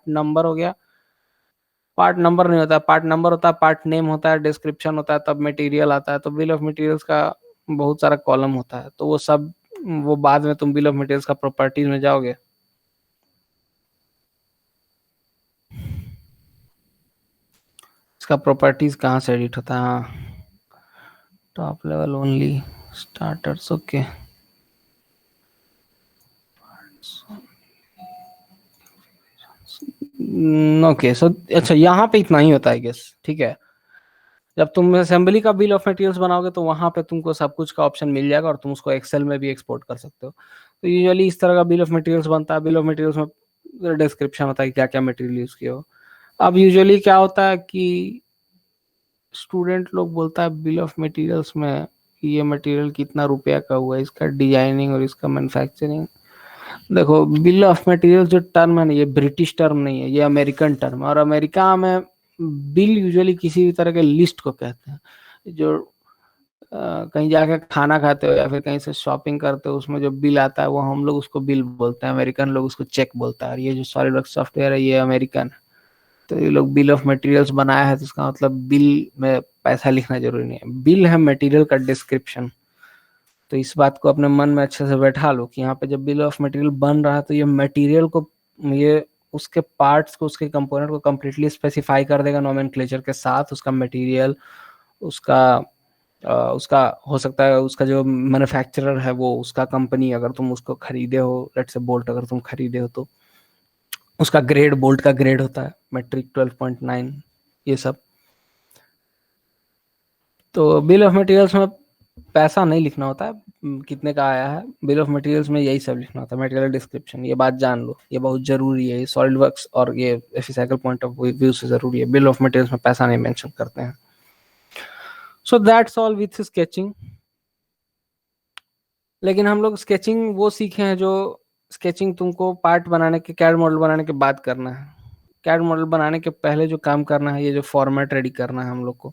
Speaker 1: नंबर हो गया। पार्ट नंबर नहीं होता, पार्ट नंबर होता है, पार्ट नेम होता है, डिस्क्रिप्शन होता है, तब मटेरियल आता है। तो बिल ऑफ मटेरियल्स का बहुत सारा कॉलम होता है, तो वो सब वो बाद में तुम बिल ऑफ मटेरियल्स का प्रॉपर्टीज में जाओगे। इसका प्रॉपर्टीज कहाँ से एडिट होता है? हाँ, top level only, starters, okay. Okay so अच्छा, यहाँ पे इतना ही होता है गेस, ठीक है। जब तुम असेंबली का बिल ऑफ मटेरियल्स बनाओगे तो वहां पे तुमको सब कुछ का ऑप्शन मिल जाएगा, और तुम उसको एक्सेल में भी एक्सपोर्ट कर सकते हो। तो यूजुअली इस तरह का बिल ऑफ मटेरियल्स बनता है। बिल ऑफ मटेरियल्स में डिस्क्रिप्शन होता है कि क्या क्या मटेरियल यूज किया हो। अब यूजुअली क्या होता है कि स्टूडेंट लोग बोलता है बिल ऑफ मटेरियल्स में कि ये मटेरियल कितना रुपया का हुआ है, इसका डिजाइनिंग और इसका मैन्युफैक्चरिंग। देखो बिल ऑफ मटेरियल जो टर्म है ना, ये ब्रिटिश टर्म नहीं है, ये अमेरिकन टर्म है। और अमेरिका में बिल यूजुअली किसी भी तरह के लिस्ट को कहते हैं। जो कहीं जाके खाना खाते हो या फिर कहीं से शॉपिंग करते हो, उसमें जो बिल आता है वो हम लोग उसको बिल बोलते हैं, अमेरिकन लोग उसको चेक बोलता है। और ये जो सॉलिडवर्क्स सॉफ्टवेयर है ये अमेरिकन है। तो ये लोग बिल ऑफ मटेरियल्स बनाया है, तो इसका मतलब बिल में पैसा लिखना जरूरी नहीं है। बिल है मटेरियल का डिस्क्रिप्शन। तो इस बात को अपने मन में अच्छे से बैठा लो कि यहाँ पे जब बिल ऑफ मटेरियल बन रहा है तो ये मटेरियल को, ये उसके पार्ट्स को, उसके कंपोनेंट को कंप्लीटली स्पेसिफाई कर देगा नोमेनक्लेचर के साथ। उसका मटेरियल, उसका उसका हो सकता है उसका जो मैन्युफैक्चरर है वो उसका कंपनी, अगर तुम उसको खरीदे हो, लेट्स से बोल्ट अगर तुम खरीदे हो तो उसका ग्रेड, बोल्ट का ग्रेड होता है मैट्रिक 12.9, ये सब। तो बिल ऑफ मटेरियल्स में पैसा नहीं लिखना होता है कितने का आया है, बिल ऑफ मटेरियल्स में यही सब लिखना होता है, मटेरियल डिस्क्रिप्शन। ये बात जान लो, ये बहुत जरूरी है, ये सॉलिड वर्क्स और ये एफिसाइकल पॉइंट ऑफ व्यू से जरूरी है। बिल ऑफ मटेरियल्स में पैसा नहीं मेंशन करते हैं। सो दैट्स ऑल विथ स्केचिंग। लेकिन हम लोग स्केचिंग वो सीखे हैं जो स्केचिंग तुमको पार्ट बनाने के, कैड मॉडल बनाने के बाद करना है। कैड मॉडल बनाने के पहले जो काम करना है, ये जो फॉर्मेट रेडी करना है हम लोग को,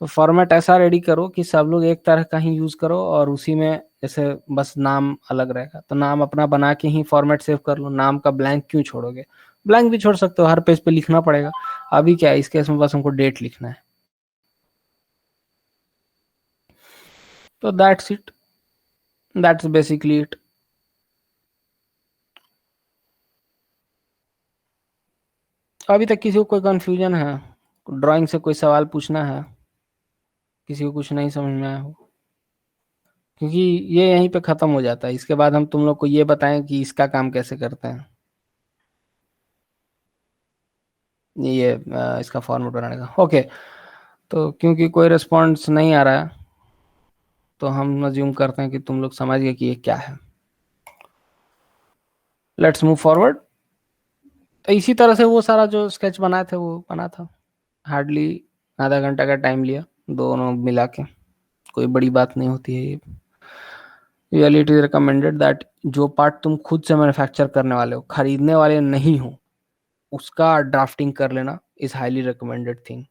Speaker 1: तो फॉर्मेट ऐसा रेडी करो कि सब लोग एक तरह का ही यूज करो, और उसी में जैसे बस नाम अलग रहेगा तो नाम अपना बना के ही फॉर्मेट सेव कर लो। नाम का ब्लैंक क्यों छोड़ोगे, ब्लैंक भी छोड़ सकते हो, हर पेज पे लिखना पड़ेगा। अभी क्या है, इस केस में बस हमको डेट लिखना है। तो that's it, that's basically it. अभी तक किसी को कोई कंफ्यूजन है, ड्राइंग से कोई सवाल पूछना है, किसी को कुछ नहीं समझ में आया हो? क्योंकि ये यहीं पे खत्म हो जाता है, इसके बाद हम तुम लोग को ये बताएं कि इसका काम कैसे करते हैं, ये इसका फॉर्मेट बनाने का। ओके, तो क्योंकि कोई रिस्पॉन्स नहीं आ रहा है तो हम अज्यूम करते हैं कि तुम लोग समझ गए कि ये क्या है। Let's move forward. तो इसी तरह से वो सारा जो स्केच बनाए थे वो बना था, हार्डली आधा घंटा का टाइम लिया दोनों मिला के, कोई बड़ी बात नहीं होती है ये। Really it is recommended that जो पार्ट तुम खुद से मैन्युफैक्चर करने वाले हो, खरीदने वाले नहीं हो, उसका ड्राफ्टिंग कर लेना इज हाईली रिकमेंडेड थिंग।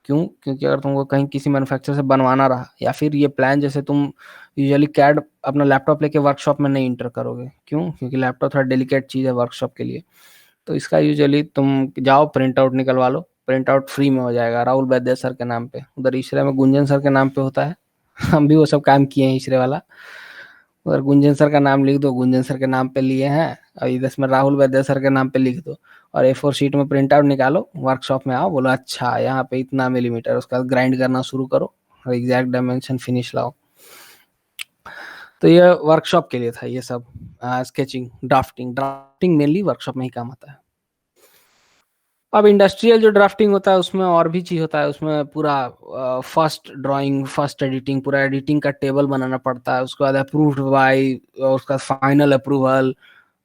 Speaker 1: क्यों? क्योंकि अगर तुमको कहीं किसी मैन्युफैक्चरर से बनवाना रहा, या फिर ये प्लान जैसे तुम यूजुअली कैड अपना लैपटॉप लेके वर्कशॉप में नहीं इंटर करोगे, क्यों? क्योंकि लैपटॉप थोड़ा डेलिकेट चीज़ है वर्कशॉप के लिए। तो इसका यूजुअली तुम जाओ प्रिंट आउट निकलवा लो, प्रिंट आउट फ्री में हो जाएगा राहुल वैद्य सर के नाम पे, उधर ईसरे में गुंजन सर के नाम पे होता है। हम भी वो सब काम किए हैं ईसरे वाला, उधर गुंजन सर का नाम लिख दो, गुंजन सर के नाम पे लिए हैं, और इधर में राहुल वैद्य सर के नाम पे लिख दो, और A4 शीट में प्रिंट आउट निकालो, वर्कशॉप में आओ, बोलो अच्छा यहाँ पे इतना मिलीमीटर, उसका ग्राइंड करना शुरू करो और एग्जैक्ट डायमेंशन फिनिश लाओ। तो ये वर्कशॉप के लिए था ये सब, sketching, drafting. Drafting mainly workshop में ही काम आता है। अब इंडस्ट्रियल जो ड्राफ्टिंग होता है उसमें और भी चीज होता है, उसमें पूरा फर्स्ट ड्राइंग, फर्स्ट एडिटिंग, पूरा एडिटिंग का टेबल बनाना पड़ता है, उसके बाद अप्रूव्ड बाय, उसका फाइनल अप्रूवल,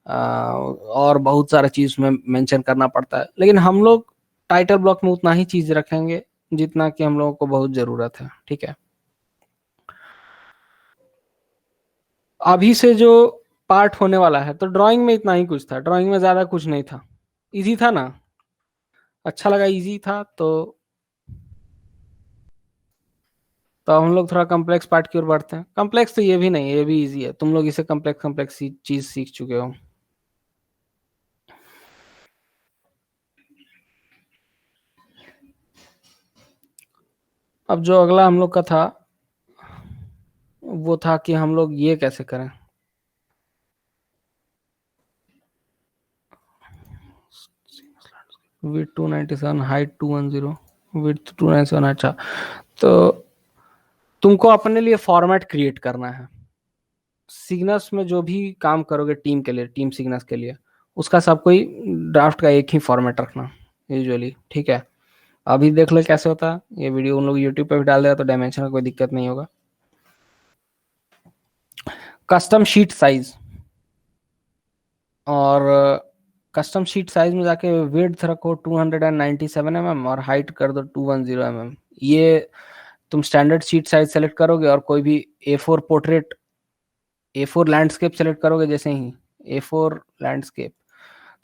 Speaker 1: और बहुत सारा चीज उसमें मेंशन करना पड़ता है। लेकिन हम लोग टाइटल ब्लॉक में उतना ही चीज रखेंगे जितना कि हम लोगों को बहुत जरूरत है, ठीक है। अभी से जो पार्ट होने वाला है, तो ड्राइंग में इतना ही कुछ था, ड्राइंग में ज्यादा कुछ नहीं था, इजी था ना, अच्छा लगा, इजी था। तो हम लोग थोड़ा कम्प्लेक्स पार्ट की ओर बढ़ते हैं। कम्प्लेक्स तो ये भी नहीं है, ये भी इजी है, तुम लोग इसे कम्प्लेक्स कम्प्लेक्स चीज सीख चुके हो। अब जो अगला हम लोग का था वो था कि हम लोग ये कैसे करें। Width 297, height 210, width 297। अच्छा, तो तुमको अपने लिए फॉर्मेट क्रिएट करना है। सिग्नस में जो भी काम करोगे टीम के लिए, टीम सिग्नस के लिए, उसका सब कोई ड्राफ्ट का एक ही फॉर्मेट रखना यूजुअली, ठीक है। अभी देख लो कैसे होता है, ये वीडियो उन लोग यूट्यूब पे भी डाल देगा तो डायमेंशन का कोई दिक्कत नहीं होगा। कस्टम शीट साइज, और कस्टम शीट साइज में जाके विड्थ रखो 297 mm और हाइट कर दो 210 mm। ये तुम स्टैंडर्ड शीट साइज सेलेक्ट करोगे और कोई भी A4 portrait, A4 landscape select करोगे, जैसे ही A4 लैंडस्केप,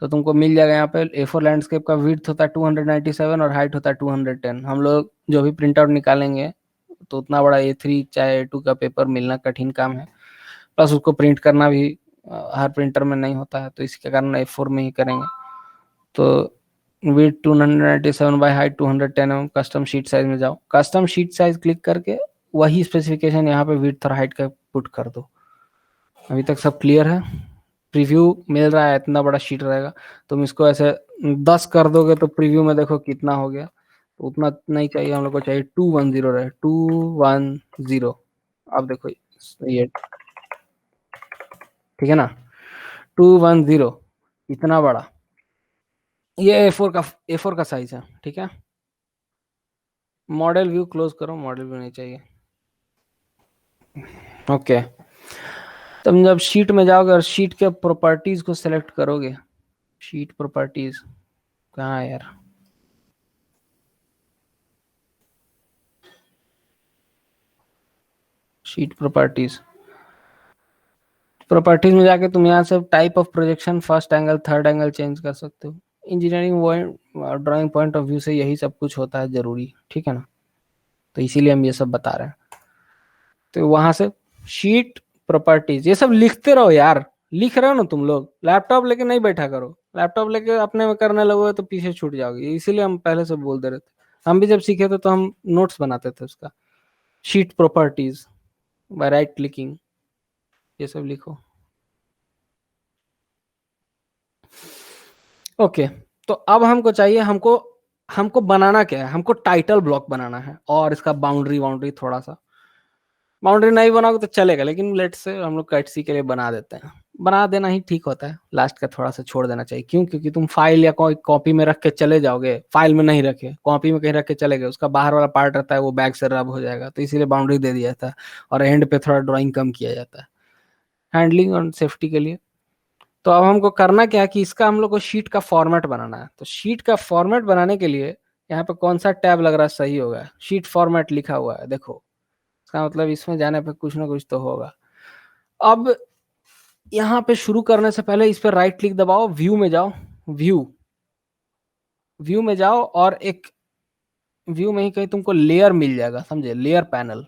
Speaker 1: तो तुमको मिल जाएगा यहाँ पे। A4 लैंडस्केप का विड्थ होता है 297 और हाइट होता है 210। हम लोग जो भी प्रिंट आउट निकालेंगे तो उतना बड़ा A3 चाहे A2 का पेपर मिलना कठिन काम है, प्लस उसको प्रिंट करना भी हर प्रिंटर में नहीं होता है, तो इसके कारण A4 में ही करेंगे। तो width 297 by height 210 mm, custom sheet size में जाओ, कस्टम शीट साइज क्लिक करके वही स्पेसिफिकेशन यहाँ पे विड्थ और हाइट का पुट कर दो। अभी तक सब क्लियर है? प्रीव्यू मिल रहा है, इतना बड़ा शीट रहेगा, तुम इसको ऐसे 10 कर दोगे तो प्रीव्यू में देखो कितना हो गया, तो उतना नहीं चाहिए हम लोग को, चाहिए 210 रहे, 210। अब देखो ये ठीक है ना, 210 इतना बड़ा, ये ए4 का साइज है, ठीक है। मॉडल व्यू क्लोज करो, मॉडल व्यू नहीं चाहिए। ओके, तुम जब शीट में जाओगे और शीट के प्रॉपर्टीज को सिलेक्ट करोगे, शीट प्रॉपर्टीज कहाँ है यार, शीट प्रॉपर्टीज, प्रॉपर्टीज में जाके तुम यहाँ से type of projection, first angle, third angle change कर सकते हो। Engineering drawing point of view से यही सब कुछ होता है जरूरी, ठीक है ना, तो इसीलिए हम ये सब बता रहे हैं। तो वहां से शीट प्रॉपर्टीज, ये सब लिखते रहो यार, लिख रहे हो ना तुम लोग, लैपटॉप लेके नहीं बैठा करो, लैपटॉप लेके अपने में करने लगोगे तो पीछे छूट जाओगे, इसीलिए हम पहले से बोल दे रहे थे। हम भी जब सीखे थे तो हम नोट्स बनाते थे उसका, sheet properties by right clicking, ये सब लिखो। ओके, तो अब हमको चाहिए, हमको हमको बनाना क्या है, हमको टाइटल ब्लॉक बनाना है और इसका बाउंड्री बाउंड्री थोड़ा सा, बाउंड्री नहीं बनाओगे तो चलेगा, लेकिन लेट से हम लोग कैटसी के लिए बना देते हैं, बना देना ही ठीक होता है, लास्ट का थोड़ा सा छोड़ देना चाहिए। क्यों? क्योंकि तुम फाइल या कोई कॉपी में रख के चले जाओगे, फाइल में नहीं रखे, कॉपी में कहीं रख के चले गए, उसका बाहर वाला पार्ट रहता है वो बैक से रब हो जाएगा, तो इसीलिए बाउंड्री दे दिया जाता है और एंड पे थोड़ा ड्राइंग कम किया जाता है हैंडलिंग और सेफ्टी के लिए। तो अब हमको करना क्या है कि इसका हम लोग को शीट का फॉर्मेट बनाना है, तो शीट का फॉर्मेट बनाने के लिए यहाँ पे कौन सा टैब लग रहा है सही होगा, शीट फॉर्मेट लिखा हुआ है, देखो इसका मतलब इसमें जाने पे कुछ ना कुछ तो होगा। अब यहाँ पे शुरू करने से पहले इस पर राइट क्लिक दबाओ, व्यू में जाओ, व्यू व्यू में जाओ और एक व्यू में ही कहीं तुमको लेयर मिल जाएगा, समझे, लेयर पैनल।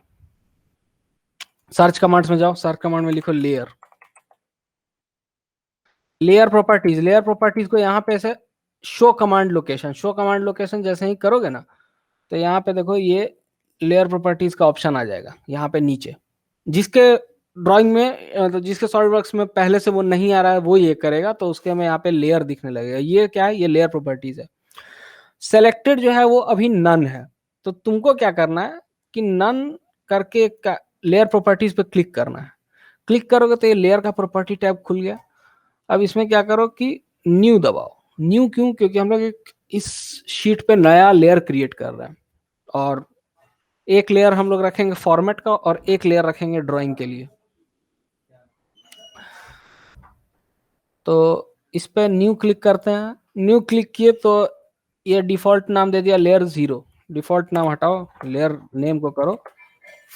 Speaker 1: सर्च कमांड्स में जाओ, सर्च कमांड में लिखो layer, layer properties, layer properties को यहाँ पे ऐसे show command location, show command location जैसे ही करोगे ना, तो यहाँ पे देखो ये लेयर प्रॉपर्टीज का ऑप्शन आ जाएगा यहाँ पे नीचे, जिसके ड्राइंग में तो जिसके सॉलिडवर्क्स में पहले से वो नहीं आ रहा है वो ये करेगा, तो उसके में यहाँ पे लेयर दिखने लगेगा, ये क्या है, ये लेयर प्रॉपर्टीज है। सेलेक्टेड जो है वो अभी नन है, तो तुमको क्या करना है कि नन करके लेयर प्रॉपर्टीज पे क्लिक करना है, क्लिक करोगे तो ये लेयर का प्रॉपर्टी टैब खुल गया। अब इसमें क्या करो कि न्यू दबाओ, न्यू क्यों, क्योंकि हम लोग इस शीट पे नया लेयर क्रिएट कर रहे हैं, और एक लेयर हम लोग रखेंगे फॉर्मेट का और एक लेयर रखेंगे ड्राइंग के लिए। तो इस पे न्यू क्लिक करते हैं, न्यू क्लिक किए तो ये डिफॉल्ट नाम दे दिया लेयर 0, डिफॉल्ट नाम हटाओ, लेयर नेम को करो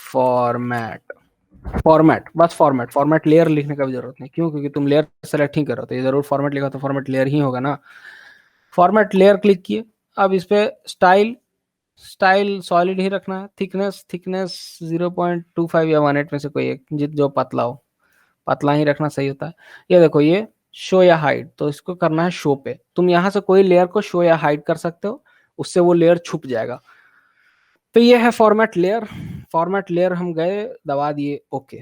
Speaker 1: फॉर्मेट, फॉर्मेट बस, फॉर्मेट, फॉर्मेट लेयर लिखने का भी जरूरत नहीं, क्यों, क्योंकि तुम लेयर सेलेक्ट ही करो तो ये जरूर फॉर्मेट लिखा तो फॉर्मेट लेयर ही होगा ना। फॉर्मेट लेयर क्लिक किए, अब इस पे स्टाइल, स्टाइल सॉलिड ही रखना है, थिकनेस, थिकनेस 0.25 या 1.8 में से कोई एक, जित जो पतला हो, पतला ही रखना सही होता है। ये देखो ये शो या हाइड, तो इसको करना है शो पे, तुम यहाँ से कोई लेयर को शो या हाइड कर सकते हो, उससे वो लेयर छुप जाएगा। तो ये है फॉर्मेट लेयर, फॉर्मेट लेयर हम गए दबा दिए ओके।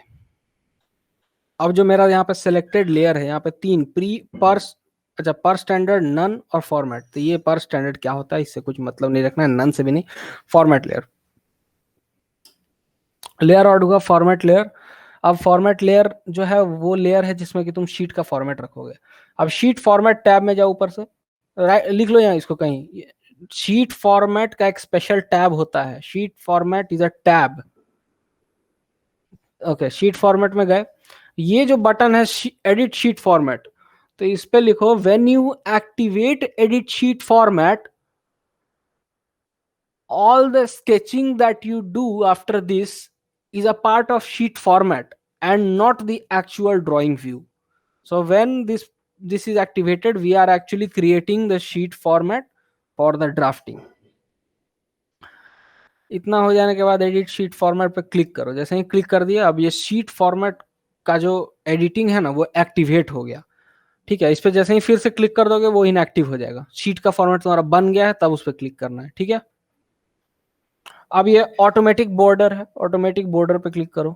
Speaker 1: अब जो मेरा यहाँ पे सिलेक्टेड लेयर है, यहाँ पे तीन प्री पर, अच्छा पर स्टैंडर्ड, नन और फॉर्मेट, तो ये पर स्टैंडर्ड क्या होता है इससे कुछ मतलब नहीं रखना है, नन से भी नहीं, फॉर्मेट लेयर, लेयर और होगा फॉर्मेट लेयर। अब फॉर्मेट लेयर जो है वो लेयर है जिसमें कि तुम शीट का फॉर्मेट रखोगे। अब शीट फॉर्मेट टैब में जाओ, ऊपर से लिख लो यहाँ इसको कहीं, शीट फॉर्मेट का एक स्पेशल टैब होता है, sheet format is a tab. Okay, sheet format में गए, ये जो बटन है एडिट शीट फॉर्मेट, तो इस पे लिखो when you activate edit sheet format, all the sketching that you do after this is a part of sheet format and not the actual drawing view. So when this is activated, we are actually creating the sheet format for the drafting. इतना हो जाने के बाद edit sheet format पे click करो, जैसे ही click कर दिया अब ये शीट फॉर्मेट का जो एडिटिंग है ना वो एक्टिवेट हो गया, ठीक है। इस पे जैसे ही फिर से क्लिक कर दोगे वो इनएक्टिव हो जाएगा, शीट का फॉर्मेट तुम्हारा बन गया है, तब उस पर क्लिक करना है, ठीक है। अब ये ऑटोमेटिक बॉर्डर है, ऑटोमेटिक बॉर्डर पे क्लिक करो,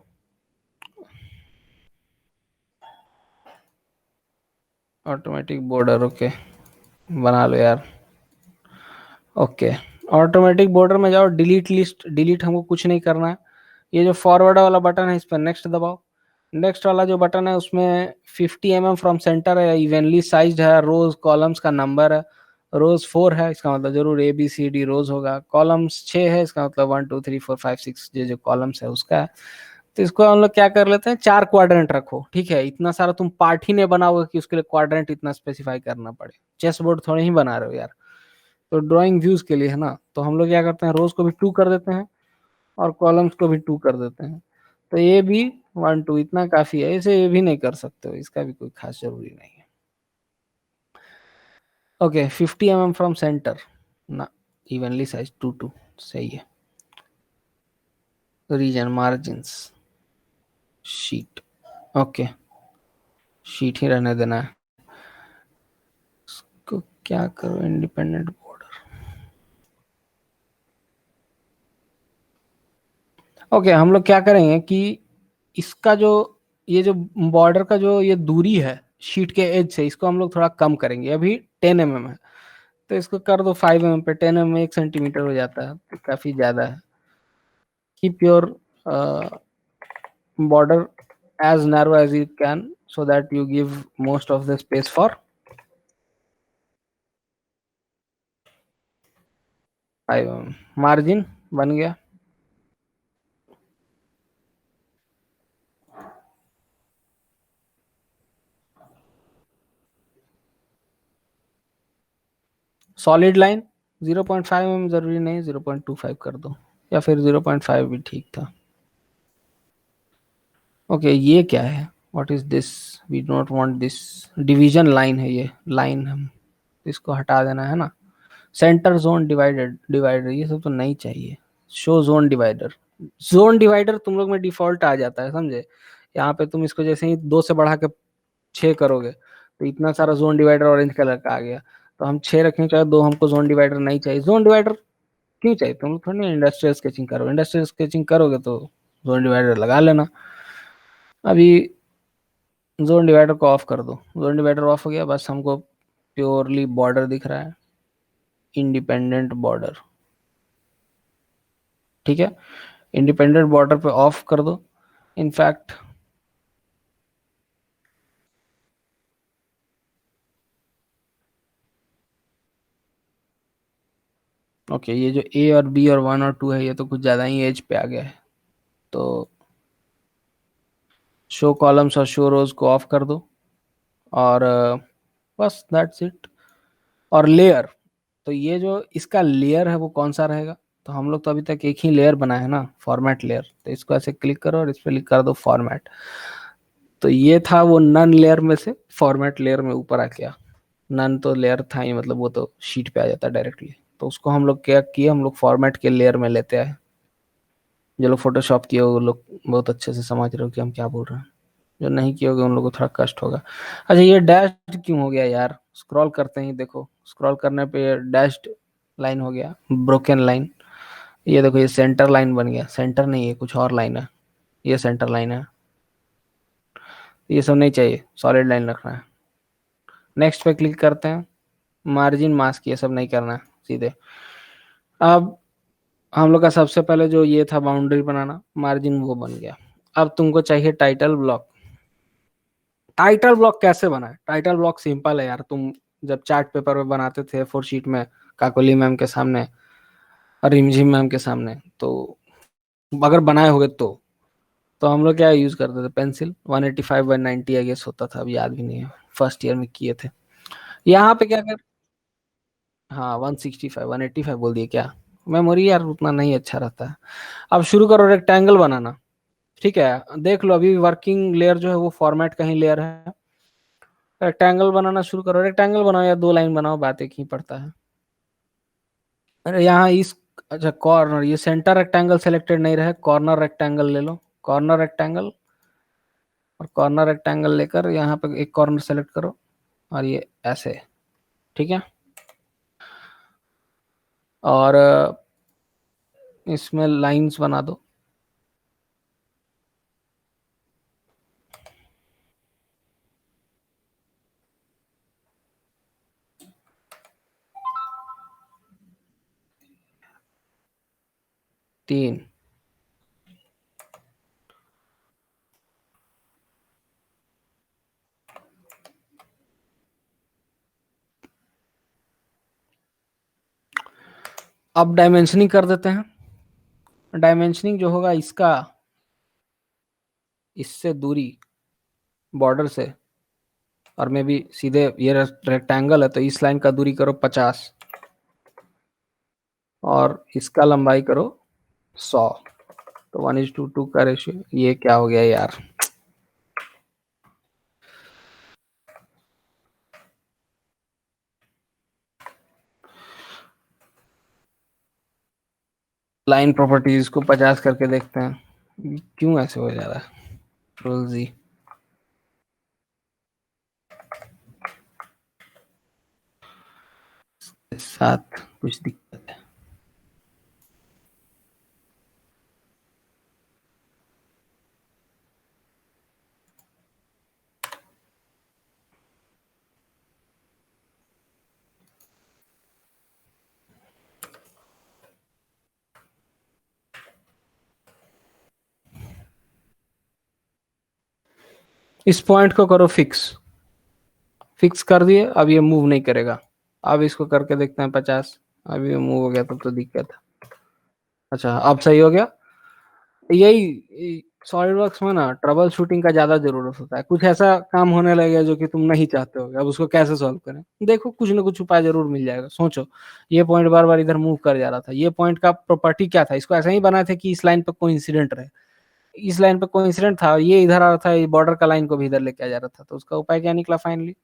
Speaker 1: ऑटोमेटिक बॉर्डर, ओके बना लो यार, ओके ऑटोमेटिक बॉर्डर में जाओ, डिलीट लिस्ट, डिलीट हमको कुछ नहीं करना है। ये जो फॉरवर्ड वाला बटन है इस पर नेक्स्ट दबाओ। नेक्स्ट वाला जो बटन है उसमें 50 mm फ्रॉम सेंटर है, इवनली साइज्ड है, रोज कॉलम्स का नंबर है। रोज 4 है, इसका मतलब जरूर ABCD रोज होगा। कॉलम्स 6 है, इसका मतलब 1 2 3 4 5 6 ये जो कॉलम्स है उसका है। तो इसको हम लोग क्या कर लेते हैं, 4 क्वाड्रेंट रखो, ठीक है। इतना सारा तुम पार्ट ही नहीं बनाओगे कि उसके लिए क्वाड्रेंट इतना स्पेसिफाई करना पड़े। चेस बोर्ड थोड़े ही बना रहे हो यार। तो ड्राइंग व्यूज के लिए है ना, तो हम लोग क्या करते हैं, रोज को भी 2 कर देते हैं और कॉलम्स को भी 2 कर देते हैं। तो ये भी 1 2 इतना काफी है। इसे ये भी नहीं कर सकते हो, इसका भी कोई खास जरूरी नहीं है। ओके, 50 mm फ्रॉम सेंटर ना, इवनली साइज 2 2 सही है। Region margins sheet, okay sheet ही रहने देना है। इसको क्या करो, इंडिपेंडेंट बॉर्डर। ओके, हम लोग क्या करेंगे कि इसका जो ये जो बॉर्डर का जो ये दूरी है शीट के एज से, इसको हम लोग थोड़ा कम करेंगे। अभी 10 mm है, तो इसको कर दो 5 mm पे। 10 mm 1 सेंटीमीटर हो जाता है, तो काफी ज्यादा है। Keep your border as narrow as you can so that you give most of the space for 5 mm। Margin बन गया। सॉलिड लाइन 0.5 mm जरूरी नहीं, 0.25 कर दो, या फिर 0.5 भी ठीक था। ओके, ये क्या है, what is this, we don't want this. Division line है ये लाइन, हम इसको हटा देना है ना। सेंटर जोन डिवाइडेड डिवाइडर ये सब तो नहीं चाहिए। Show zone divider, zone divider तुम लोग में डिफॉल्ट आ जाता है, समझे। यहाँ पे तुम इसको जैसे ही 2 से बढ़ा के 6 करोगे तो इतना सारा जोन डिवाइडर ऑरेंज कलर का आ गया। तो हम 6 रखने के बाद 2 हमको जोन डिवाइडर नहीं चाहिए। जोन डिवाइडर क्यों चाहिए, तुम लोग थोड़ी इंडस्ट्रियल स्केचिंग करो, इंडस्ट्रियल स्केचिंग करोगे तो जोन डिवाइडर लगा लेना। अभी जोन डिवाइडर को ऑफ कर दो। जोन डिवाइडर ऑफ हो गया, बस हमको प्योरली बॉर्डर दिख रहा है, इंडिपेंडेंट बॉर्डर, ठीक है। इंडिपेंडेंट बॉर्डर पे ऑफ कर दो। इनफैक्ट ओके, ये जो A और B और 1 और 2 है ये तो कुछ ज्यादा ही एज पे आ गया है। तो शो कॉलम्स और शो रोज को ऑफ कर दो। और बस दैट्स इट। और लेयर, तो ये जो इसका लेयर है वो कौन सा रहेगा। तो हम लोग तो अभी तक एक ही लेयर बना है ना, फॉर्मेट लेयर। तो इसको ऐसे क्लिक करो और इस पर क्लिक कर दो फॉर्मेट। तो ये था वो नन लेयर में से फॉर्मेट लेयर में ऊपर आ गया। नन तो लेयर था ही, मतलब वो तो शीट पे आ जाता है डायरेक्टली। तो उसको हम लोग क्या किए, हम लोग फॉर्मेट के लेयर में लेते आए। जो लोग फोटोशॉप किए वो लोग बहुत अच्छे से समझ रहे हो कि हम क्या बोल रहे हैं। जो नहीं किए होगे उन लोगों को थोड़ा कष्ट होगा। अच्छा, ये डैश क्यों हो गया यार, स्क्रॉल करते ही देखो, स्क्रॉल करने पे डैश्ड लाइन हो गया, ब्रोकन लाइन। ये देखो, ये सेंटर लाइन बन गया, सेंटर नहीं है कुछ और लाइन है, ये सेंटर लाइन है। ये सब नहीं चाहिए, सॉलिड लाइन रखना है। नेक्स्ट पे क्लिक करते हैं। मार्जिन मास्क ये सब नहीं करना है, सीधे। अब हम लोग का सबसे पहले जो ये था बाउंड्री बनाना, मार्जिन वो बन गया। अब तुमको चाहिए टाइटल ब्लॉक। टाइटल ब्लॉक कैसे बनाए, टाइटल ब्लॉक सिंपल है यार। तुम जब चार्ट पेपर में बनाते थे फोर शीट में, काकोली मैम के सामने और रिमझिम मैम के सामने, तो अगर बनाए होगे तो हम लोग क्या यूज करते थे, पेंसिल 185 190 आई गेस होता था, अब याद भी नहीं है, फर्स्ट ईयर में किए थे। यहाँ पे क्या कर, हाँ 165 185 बोल दिए क्या, मेमोरी यार उतना नहीं अच्छा रहता है। अब शुरू करो रेक्टेंगल बनाना, ठीक है। देख लो अभी वर्किंग लेयर जो है वो फॉर्मेट का ही लेयर है। रेक्टेंगल बनाना शुरू करो, रेक्टेंगल बनाओ या 2 लाइन बनाओ, बात एक ही पड़ता है। अरे यहाँ इस, अच्छा कॉर्नर, ये सेंटर रेक्टेंगल सेलेक्टेड नहीं रहे, कॉर्नर रेक्टेंगल ले लो, कॉर्नर रेक्टेंगल। और कॉर्नर रेक्टेंगल लेकर यहाँ पे एक कॉर्नर सेलेक्ट करो और ये ऐसे, ठीक है। और इसमें लाइंस बना दो। 3। अब डायमेंशनिंग कर देते हैं। डायमेंशनिंग जो होगा इसका, इससे दूरी बॉर्डर से, और मैं भी सीधे ये रेक्टेंगल है तो इस लाइन का दूरी करो 50 और इसका लंबाई करो 100। तो 1:2 का रेशियो। ये क्या हो गया यार, लाइन प्रॉपर्टीज को 50 करके देखते हैं क्यों ऐसे हो जा रहा है। कंट्रोल जी, साथ कुछ दिक्कत है। इस पॉइंट को करो फिक्स। फिक्स कर दिए, अब ये मूव नहीं करेगा। अब इसको करके देखते हैं 50। अब ये मूव हो गया तब तो दिक्कत है। अच्छा अब सही हो गया। यही सॉलिड वर्क्स में ना ट्रबल शूटिंग का ज्यादा जरूरत होता है। कुछ ऐसा काम होने लगेगा जो कि तुम नहीं चाहते हो, अब उसको कैसे सॉल्व करें। देखो कुछ ना कुछ उपाय जरूर मिल जाएगा। सोचो, ये पॉइंट बार बार इधर मूव कर जा रहा था, ये पॉइंट का प्रॉपर्टी क्या था, इसको ऐसा ही बनाया था कि इस लाइन पर कोई इंसिडेंट रहे। इस लाइन पर कोई इंसिडेंट था, ये इधर आ रहा था, ये बॉर्डर का लाइन को भी इधर लेके आ जा रहा था। तो उसका उपाय क्या निकला फाइनली?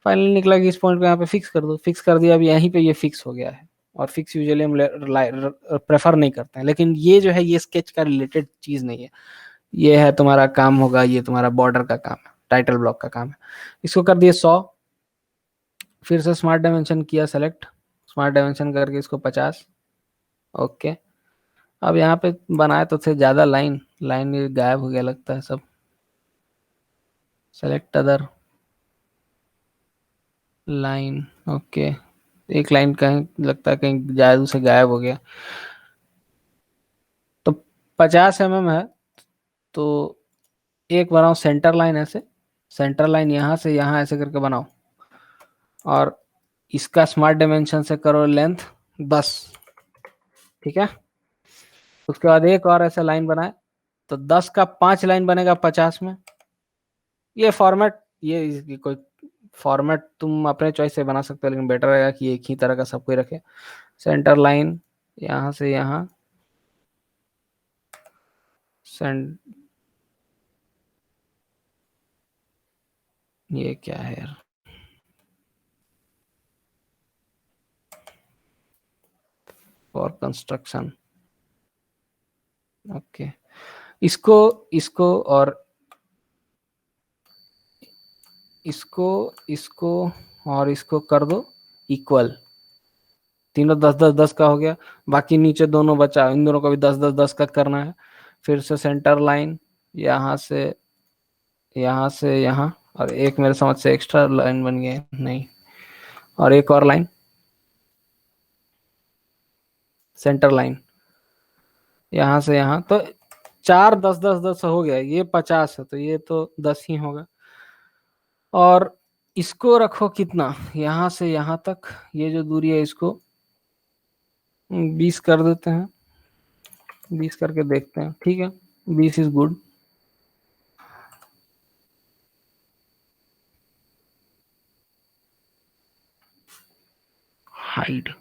Speaker 1: फाइनली निकला कि इस पॉइंट को यहाँ पे फिक्स कर दो। फिक्स कर दिया, अब यहीं पे ये फिक्स हो गया है। और फिक्स यूजुअली हम प्रेफर नहीं करते हैं, लेकिन ये जो है ये स्केच का रिलेटेड चीज नहीं है। ये है तुम्हारा काम होगा, ये तुम्हारा बॉर्डर का काम है, टाइटल ब्लॉक का काम है। इसको कर दिए 100। फिर से स्मार्ट डायमेंशन किया सेलेक्ट, स्मार्ट डायमेंशन करके इसको 50। ओके, अब यहाँ पे बनाए तो थे ज्यादा लाइन, लाइन ये गायब हो गया लगता है सब। Select other line. ओके, एक लाइन कहीं लगता है कहीं जादू से गायब हो गया। तो 50 mm है, तो एक बनाओ सेंटर लाइन ऐसे, सेंटर लाइन यहाँ से यहाँ ऐसे करके बनाओ। और इसका स्मार्ट डायमेंशन से करो लेंथ 10। ठीक है, उसके बाद एक और ऐसा लाइन बनाए, तो 10 का 5 लाइन बनेगा 50 में। ये फॉर्मेट, ये इसकी कोई फॉर्मेट तुम अपने चॉइस से बना सकते हो, लेकिन बेटर रहेगा कि एक ही तरह का सब कोई रखे। सेंटर लाइन यहाँ से यहाँ, सेंट, ये क्या है यार, फॉर कंस्ट्रक्शन। ओके, इसको इसको और इसको इसको और इसको कर दो इक्वल। तीनों 10-10-10 का हो गया। बाकी नीचे दोनों बचा, इन दोनों को भी 10-10-10 का करना है। फिर से सेंटर लाइन यहाँ से यहाँ से यहाँ, और एक मेरे समझ से एक्स्ट्रा लाइन बन गया नहीं, और एक और लाइन सेंटर लाइन यहाँ से यहाँ। तो 4 10-10-10 हो गया, ये 50 है तो ये तो 10 ही होगा। और इसको रखो कितना, यहाँ से यहाँ तक ये जो दूरी है इसको 20 कर देते हैं। 20 करके देखते हैं, ठीक है, 20 इज गुड। Hide,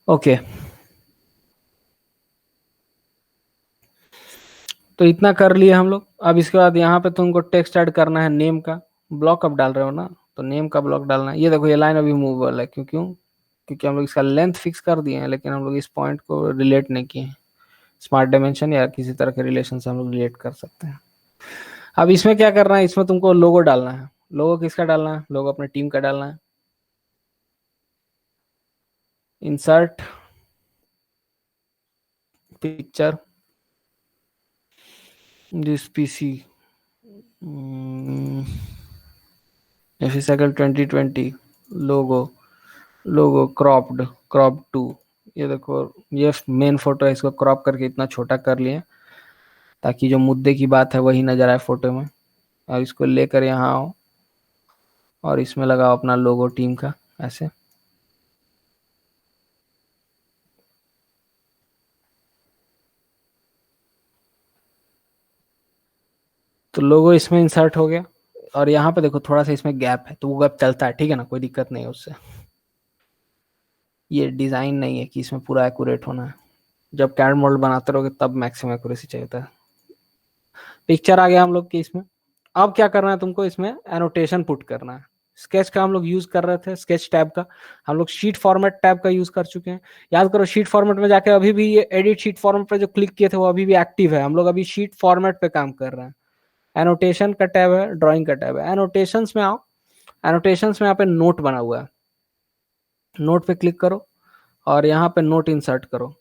Speaker 1: okay. तो इतना कर लिए हम लोग। अब इसके बाद यहाँ पे तुमको टेक्स्ट ऐड करना है, नेम का ब्लॉक अब डाल रहे हो ना, तो नेम का ब्लॉक डालना है। ये देखो ये लाइन अभी मूवेबल है, क्यों क्यों क्योंकि हम लोग इसका लेंथ फिक्स कर दिए हैं, लेकिन हम लोग इस पॉइंट को रिलेट नहीं किए हैं। स्मार्ट डायमेंशन या किसी तरह के रिलेशन से हम लोग रिलेट कर सकते हैं। अब इसमें क्या करना है, इसमें तुमको लोगो डालना है। लोगो किसका डालना है? लोगो अपने टीम का डालना है। Insert picture this PC Efficycle 2020 logo, logo cropped, crop to, ये देखो, ये मेन फोटो है, इसको क्रॉप करके इतना छोटा कर लिए ताकि जो मुद्दे की बात है वही नजर आए फोटो में। और इसको लेकर यहाँ आओ और इसमें लगाओ अपना लोगो टीम का ऐसे। तो लोगो इसमें इंसर्ट हो गया। और यहाँ पे देखो थोड़ा सा इसमें गैप है, तो वो गैप चलता है, ठीक है ना, कोई दिक्कत नहीं है उससे। ये डिजाइन नहीं है कि इसमें पूरा एक्यूरेट होना है। जब कैड मॉडल बनाते रहोगे तब मैक्सिमम एक्यूरेसी चाहिए होता है। पिक्चर आ गया हम लोग की इसमें। अब क्या करना है तुमको, इसमें एनोटेशन पुट करना है। स्केच का हम लोग यूज कर रहे थे, स्केच टैब का हम लोग शीट फॉर्मेट टैब का यूज कर चुके हैं। याद करो शीट फॉर्मेट में जाके अभी भी ये एडिट शीट फॉर्मेट पे जो क्लिक किए थे वो अभी भी एक्टिव है। हम लोग अभी शीट फॉर्मेट पे काम कर रहे हैं। एनोटेशन का टैब है, ड्राइंग का टैब है। एनोटेशंस में आओ, एनोटेशंस में यहाँ पे नोट बना हुआ है, नोट पे क्लिक करो और यहाँ पे नोट इंसर्ट करो।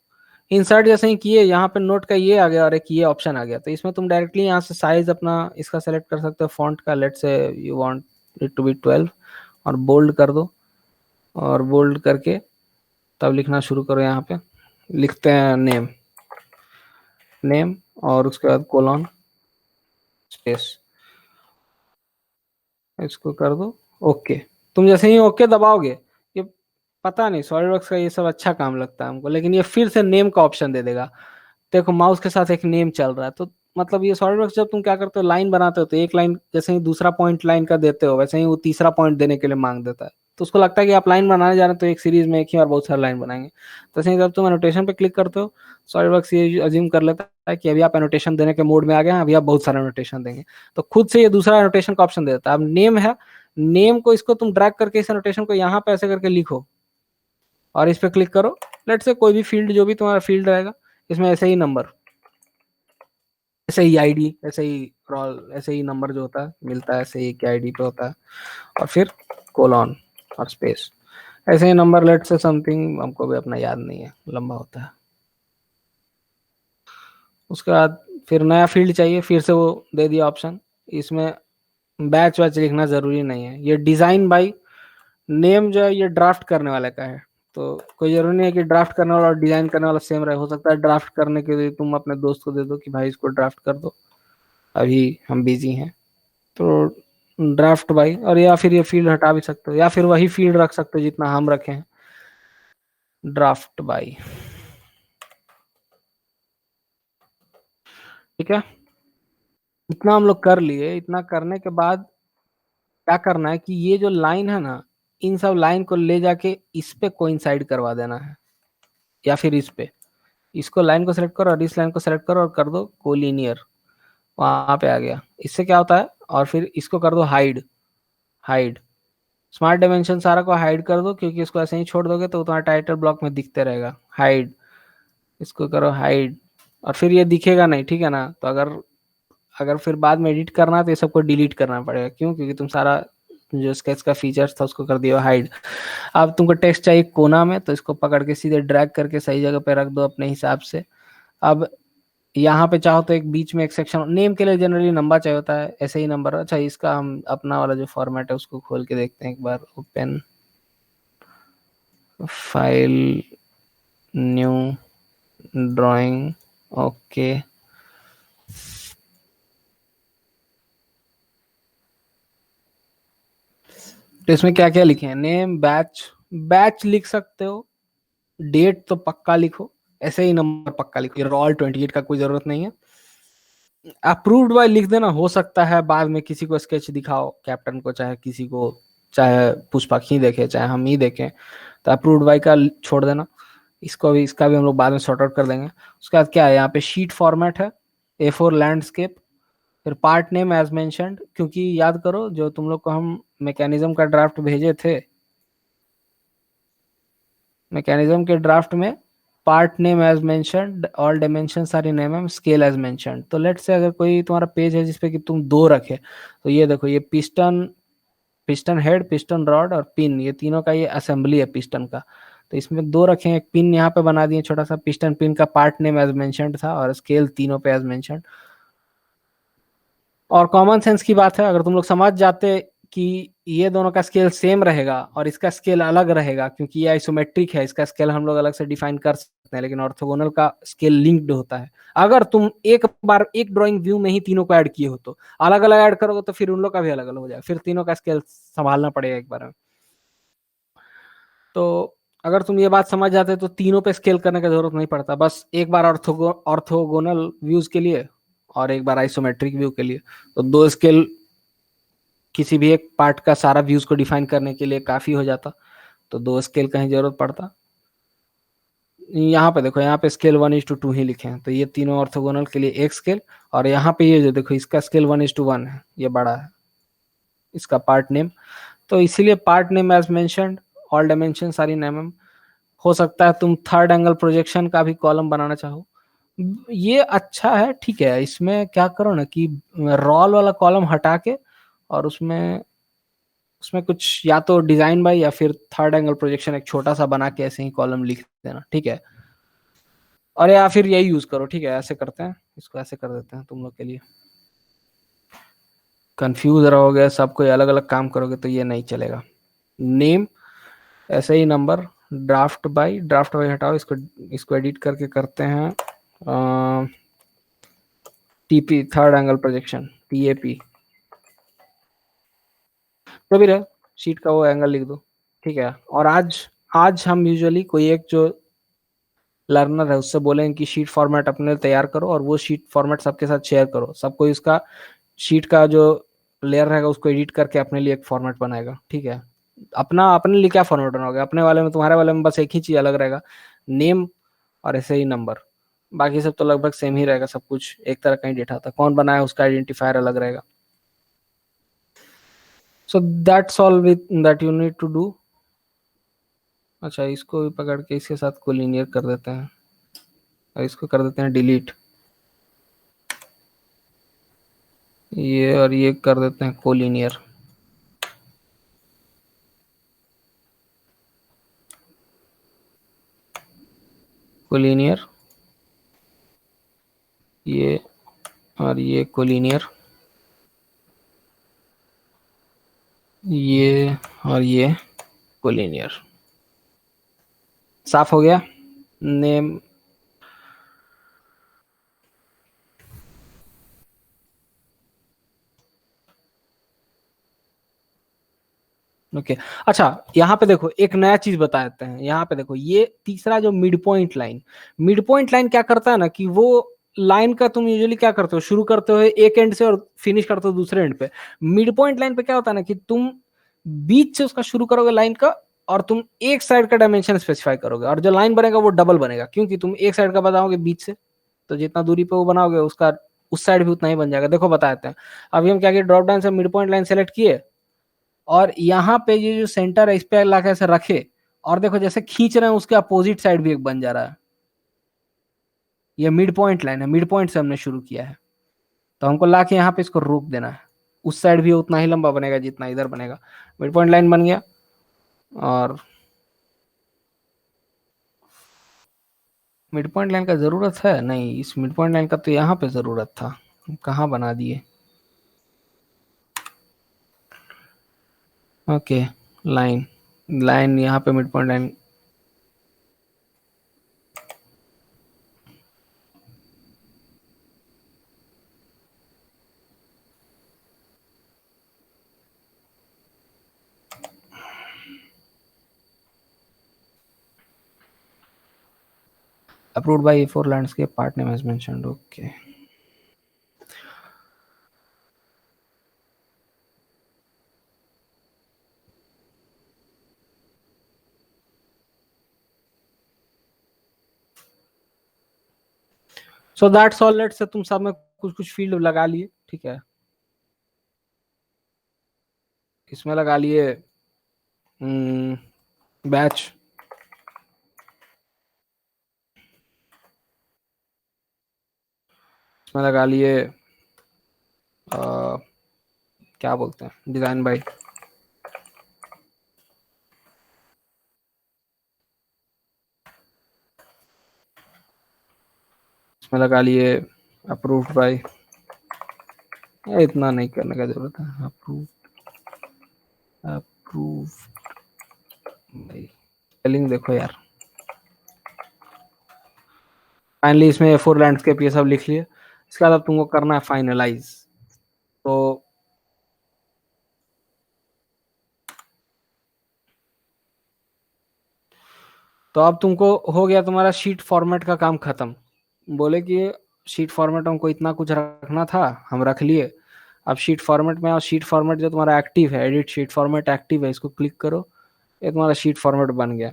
Speaker 1: इंसर्ट जैसे ही किए यहाँ पे नोट का ये आ गया और एक ये ऑप्शन आ गया, तो इसमें तुम डायरेक्टली यहाँ से साइज अपना इसका सेलेक्ट कर सकते हो फॉन्ट का। Let say you want it to be 12 और बोल्ड कर दो। और बोल्ड करके तब लिखना शुरू करो। यहाँ पे लिखते हैं नेम, नेम और उसके बाद कोलॉन स्पेस, इसको कर दो ओके। तुम जैसे ही ओके दबाओगे, ये पता नहीं सॉलिडवर्क्स का ये सब अच्छा काम लगता है हमको, लेकिन ये फिर से नेम का ऑप्शन दे देगा। देखो माउस के साथ एक नेम चल रहा है, तो मतलब ये सॉलिडवर्क्स जब तुम क्या करते हो, लाइन बनाते हो तो एक लाइन जैसे ही दूसरा पॉइंट लाइन का देते हो वैसे ही वो तीसरा पॉइंट देने के लिए मांग देता है। तो उसको लगता है कि आप लाइन बनाने जा रहे हैं तो एक सीरीज में एक ही और बहुत सारे लाइन बनाएंगे। तो ऐसे ही जब तुम एनोटेशन पे क्लिक करते हो, सॉलिडवर्क्स ये अज्यूम कर लेता है कि अभी आप एनोटेशन देने के मोड में आ गए हैं, अभी आप बहुत सारे एनोटेशन देंगे, तो खुद से ये दूसरा एनोटेशन का ऑप्शन दे देता है। अब नेम है, नेम को इसको तुम ड्रैग करके इस एनोटेशन को यहाँ पे ऐसे करके लिखो और इस पे क्लिक करो। लेट से कोई भी फील्ड, जो भी तुम्हारा फील्ड रहेगा, इसमें ऐसे ही नंबर, ऐसे ही आईडी, ऐसे ही रोल, ऐसे ही नंबर जो होता है मिलता है, ऐसे ही एक आईडी पे होता है। और फिर कोलॉन और स्पेस, ऐसे ही नंबर लेट से समथिंग, हमको भी अपना याद नहीं है, लंबा होता है। उसके बाद फिर नया फील्ड चाहिए, फिर से वो दे दिया ऑप्शन। इसमें बैच वैच लिखना जरूरी नहीं है। ये डिजाइन बाई नेम जो है ये ड्राफ्ट करने वाले का है, तो कोई जरूरी नहीं है कि ड्राफ्ट करने वाला और डिजाइन करने वाला सेम रहे। हो सकता है ड्राफ्ट करने के लिए तुम अपने दोस्त को दे दो कि भाई इसको ड्राफ्ट कर दो, अभी हम बिजी हैं। तो ड्राफ्ट बाई, और या फिर ये फील्ड हटा भी सकते हो या फिर वही फील्ड रख सकते हो जितना हम रखे हैं, ड्राफ्ट बाई। ठीक है, इतना हम लोग कर लिए। इतना करने के बाद क्या करना है कि ये जो लाइन है ना, इन सब लाइन को ले जाके इस पे कोइंसाइड करवा देना है, या फिर इस पे। इसको लाइन को सेलेक्ट करो और इस लाइन को सेलेक्ट करो और कर दो कोलिनियर, वहां पे आ गया। इससे क्या होता है, और फिर इसको कर दो हाइड, हाइड स्मार्ट डायमेंशन सारा को हाइड कर दो, क्योंकि इसको ऐसे ही छोड़ दोगे तो तुम्हारा टाइटल ब्लॉक में दिखते रहेगा। हाइड, इसको करो हाइड, और फिर ये दिखेगा नहीं, ठीक है ना। तो अगर अगर फिर बाद में एडिट करना है तो ये सबको डिलीट करना पड़ेगा। क्यों? क्योंकि तुम सारा जो स्केच का फीचर्स था उसको कर दिया हाइड। अब तुमको टेक्स्ट चाहिए कोना में, तो इसको पकड़ के सीधे ड्रैग करके सही जगह पे रख दो अपने हिसाब से। अब यहाँ पे चाहो तो एक बीच में एक सेक्शन, नेम के लिए जनरली नंबर चाहिए होता है, ऐसे ही नंबर। अच्छा, इसका हम अपना वाला जो फॉर्मेट है उसको खोल के देखते हैं एक बार। Open file, new drawing, okay. तो इसमें क्या क्या लिखे हैं, नेम, बैच, बैच लिख सकते हो, डेट तो पक्का लिखो, ऐसे ही नंबर पक्का लिखो। ये रॉल 28 का कोई जरूरत नहीं है। अप्रूव्ड बाय लिख देना, हो सकता है बाद में किसी को स्केच दिखाओ, कैप्टन को, चाहे किसी को, चाहे पुष्पक ही देखे चाहे हम ही देखें, तो अप्रूव्ड बाय का छोड़ देना। इसको भी, इसका भी हम लोग बाद में सॉर्ट आउट कर देंगे। उसके बाद क्या है, यहाँ पे शीट फॉर्मेट है, A4 लैंडस्केप, फिर पार्ट नेम एज मेंशनड, क्योंकि याद करो जो तुम लोग को हम मैकेनिज्म का ड्राफ्ट भेजे थे, मैकेनिज्म के ड्राफ्ट में part name as mentioned, all dimensions are in mm, scale as mentioned. तो लेट से अगर कोई तुम्हारा पेज है जिसपे कि तुम दो रखे, तो ये देखो, ये piston, piston head, piston rod और पिन, ये तीनों का ये असेंबली है पिस्टन का। तो इसमें दो रखे हैं, एक पिन यहाँ पे बना दिए छोटा सा। पिस्टन पिन का पार्ट नेम एज मेंशनड था और स्केल तीनों पे एज मेंशनड। और कॉमन सेंस की बात है, अगर तुम लोग समझ जाते कि ये दोनों का स्केल सेम रहेगा और इसका स्केल अलग रहेगा, क्योंकि ये आइसोमेट्रिक है, इसका स्केल हम लोग अलग से डिफाइन कर सकते हैं, लेकिन ऑर्थोगोनल का स्केल लिंक्ड होता है। अगर तुम एक बार एक ड्राइंग व्यू में ही तीनों को ऐड किए हो तो अलग अलग ऐड करोगे तो फिर उन लोग का भी अलग अलग हो जाएगा, फिर तीनों का स्केल संभालना पड़ेगा एक बार में। तो अगर तुम ये बात समझ जाते तो तीनों पे स्केल करने की जरूरत नहीं पड़ता, बस एक बार ऑर्थोगोनल व्यूज के लिए और एक बार आइसोमेट्रिक व्यू के लिए, तो दो स्केल किसी भी एक पार्ट का सारा व्यूज को डिफाइन करने के लिए काफी हो जाता, तो दो स्केल का ही जरूरत पड़ता। यहाँ पे देखो, यहाँ पे स्केल 1:2 ही लिखे हैं, तो ये तीनों ऑर्थोगोनल के लिए एक स्केल, और यहाँ पे ये जो देखो इसका स्केल 1:1 है, ये बड़ा है इसका पार्ट नेम। तो इसीलिए part name as mentioned, all dimension सारी नेम। हो सकता है तुम थर्ड एंगल प्रोजेक्शन का भी कॉलम बनाना चाहो, ये अच्छा है, ठीक है। इसमें क्या करो ना कि रॉल वाला कॉलम हटा के और उसमें उसमें कुछ या तो डिजाइन बाय या फिर थर्ड एंगल प्रोजेक्शन एक छोटा सा बना के ऐसे ही कॉलम लिख देना, ठीक है। और या फिर यही यूज करो, ठीक है, ऐसे करते हैं, इसको ऐसे कर देते हैं तुम लोग के लिए। कंफ्यूज रहोगे, सब कोई अलग अलग काम करोगे तो ये नहीं चलेगा। नेम ऐसे ही, नंबर, ड्राफ्ट बाई हटाओ, इसको एडिट करके करते हैं TP, third angle projection, TAP, जो भी रहे, शीट का वो एंगल लिख दो, ठीक है। और आज आज हम यूजुअली कोई एक जो लर्नर है उससे बोलेंगे कि शीट फॉर्मेट अपने तैयार करो, और वो शीट फॉर्मेट सबके साथ शेयर करो, सबको इसका शीट का जो लेयर रहेगा उसको एडिट करके अपने लिए एक फॉर्मेट बनाएगा, ठीक है। अपने लिए क्या फॉर्मेट बनाओगे, अपने वाले में, तुम्हारे वाले में बस एक ही चीज अलग रहेगा, नेम और ऐसे ही नंबर, बाकी सब तो लगभग सेम ही रहेगा, सब कुछ एक तरह का ही डेटा था, कौन बनाया उसका आइडेंटिफायर अलग रहेगा। So that's all with that you need to do. अच्छा, इसको भी पकड़ के इसके साथ कोलिनियर कर देते हैं और इसको कर देते हैं डिलीट, ये और ये कर देते हैं कोलिनियर। कोलिनियर, ये और ये कोलिनियर, ये और ये कोलिनियर। साफ हो गया। Name, okay. अच्छा, यहाँ पे देखो एक नया चीज बता देते हैं, यहाँ पे देखो ये तीसरा जो मिड पॉइंट लाइन क्या करता है ना कि वो लाइन का तुम यूजुअली क्या करते हो, शुरू करते हो एक एंड से और फिनिश करते हो दूसरे एंड पे। मिड पॉइंट लाइन पे क्या होता है ना कि तुम बीच से उसका शुरू करोगे लाइन का, और तुम एक साइड का डायमेंशन स्पेसिफाई करोगे, और जो लाइन बनेगा वो डबल बनेगा, क्योंकि तुम एक साइड का बताओगे बीच से, तो जितना दूरी पे वो बनाओगे उसका उस साइड भी उतना ही बन जाएगा। देखो बताते हैं, अभी हम क्या किए, ड्रॉप डाउन से मिड पॉइंट लाइन सेलेक्ट किए, और यहाँ पे ये जो सेंटर है इस पे ला के ऐसे रखे, और देखो जैसे खींच रहे हैं उसके अपोजिट साइड भी एक बन जा रहा है। ये मिड पॉइंट लाइन है, मिड पॉइंट से हमने शुरू किया है, तो हमको ला के यहाँ पे इसको रोक देना है, उस साइड भी उतना ही लंबा बनेगा जितना इधर बनेगा। मिड पॉइंट लाइन बन गया। और मिड पॉइंट लाइन का जरूरत है नहीं, इस मिड पॉइंट लाइन का तो यहाँ पे जरूरत था, कहाँ बना दिए। ओके, लाइन लाइन यहाँ पे mid point line, approved by A4 landscape, part name as mentioned, okay. So that's all, let's say तुम सब में कुछ कुछ फील्ड लगा लिए, ठीक है। इसमें लगा लिए बैच, इसमें लगा लिए क्या बोलते हैं, डिजाइन बाय, इसमें लगा लिए अप्रूव्ड बाय, इतना नहीं करने का जरूरत है, अप्रूव प्रूव भाई, स्पेलिंग देखो यार। फाइनली इसमें A4 लैंडस्केप ये सब लिख लिए। इसके बाद अब तुमको करना है फाइनलाइज। तो अब तुमको हो गया तुम्हारा शीट फॉर्मेट का काम खत्म। बोले कि शीट फॉर्मेट हमको इतना कुछ रखना था, हम रख लिए। अब शीट फॉर्मेट में, और शीट फॉर्मेट जो तुम्हारा एक्टिव है, एडिट शीट फॉर्मेट एक्टिव है, इसको क्लिक करो। ये तुम्हारा शीट फॉर्मेट बन गया।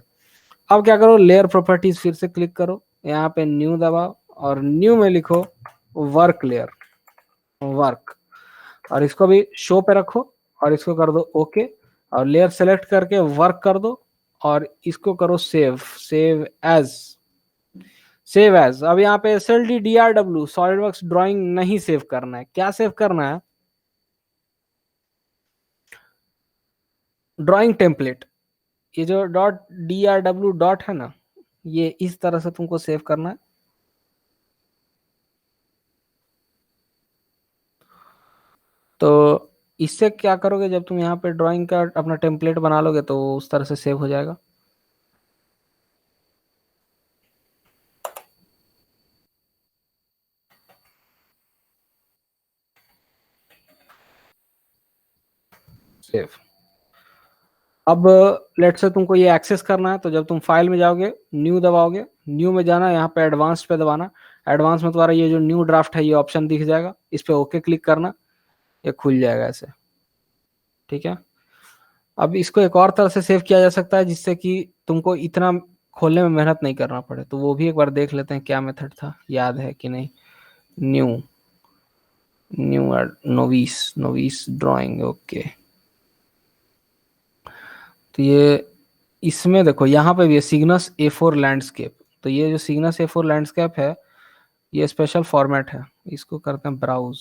Speaker 1: अब क्या करो, लेयर प्रॉपर्टीज फिर से क्लिक करो, यहाँ पे न्यू दबाओ और न्यू में लिखो वर्क लेयर, वर्क, और इसको भी शो पे रखो और इसको कर दो ओके। और लेयर सेलेक्ट करके वर्क कर दो और इसको करो save, save as, save as. अब यहाँ पे SLDDRW सॉलिडवर्क्स ड्राइंग नहीं सेव करना है। क्या सेव करना है, ड्राइंग टेम्पलेट। ये जो .drw डॉट है ना, ये इस तरह से तुमको सेव करना है। तो इससे क्या करोगे, जब तुम यहाँ पे ड्राइंग का अपना टेम्पलेट बना लोगे तो उस तरह से सेव हो जाएगा। सेव। अब लेट से तुमको ये एक्सेस करना है, तो जब तुम फाइल में जाओगे, न्यू दबाओगे, न्यू में जाना, यहाँ पे एडवांस पे दबाना। एडवांस में तुम्हारा ये जो न्यू ड्राफ्ट है ये ऑप्शन दिख जाएगा, इस पे ओके क्लिक करना, ये खुल जाएगा ऐसे। ठीक है। अब इसको एक और तरह से सेव किया जा सकता है जिससे कि तुमको इतना खोलने में मेहनत नहीं करना पड़े, तो वो भी एक बार देख लेते हैं क्या मेथड था, याद है कि नहीं। New, new novice, novice drawing, okay. तो ये इसमें देखो यहाँ पे भी है सिग्नस A4 लैंडस्केप। तो ये जो सिग्नस A4 लैंडस्केप है ये स्पेशल फॉर्मेट है, इसको करते हैं ब्राउज।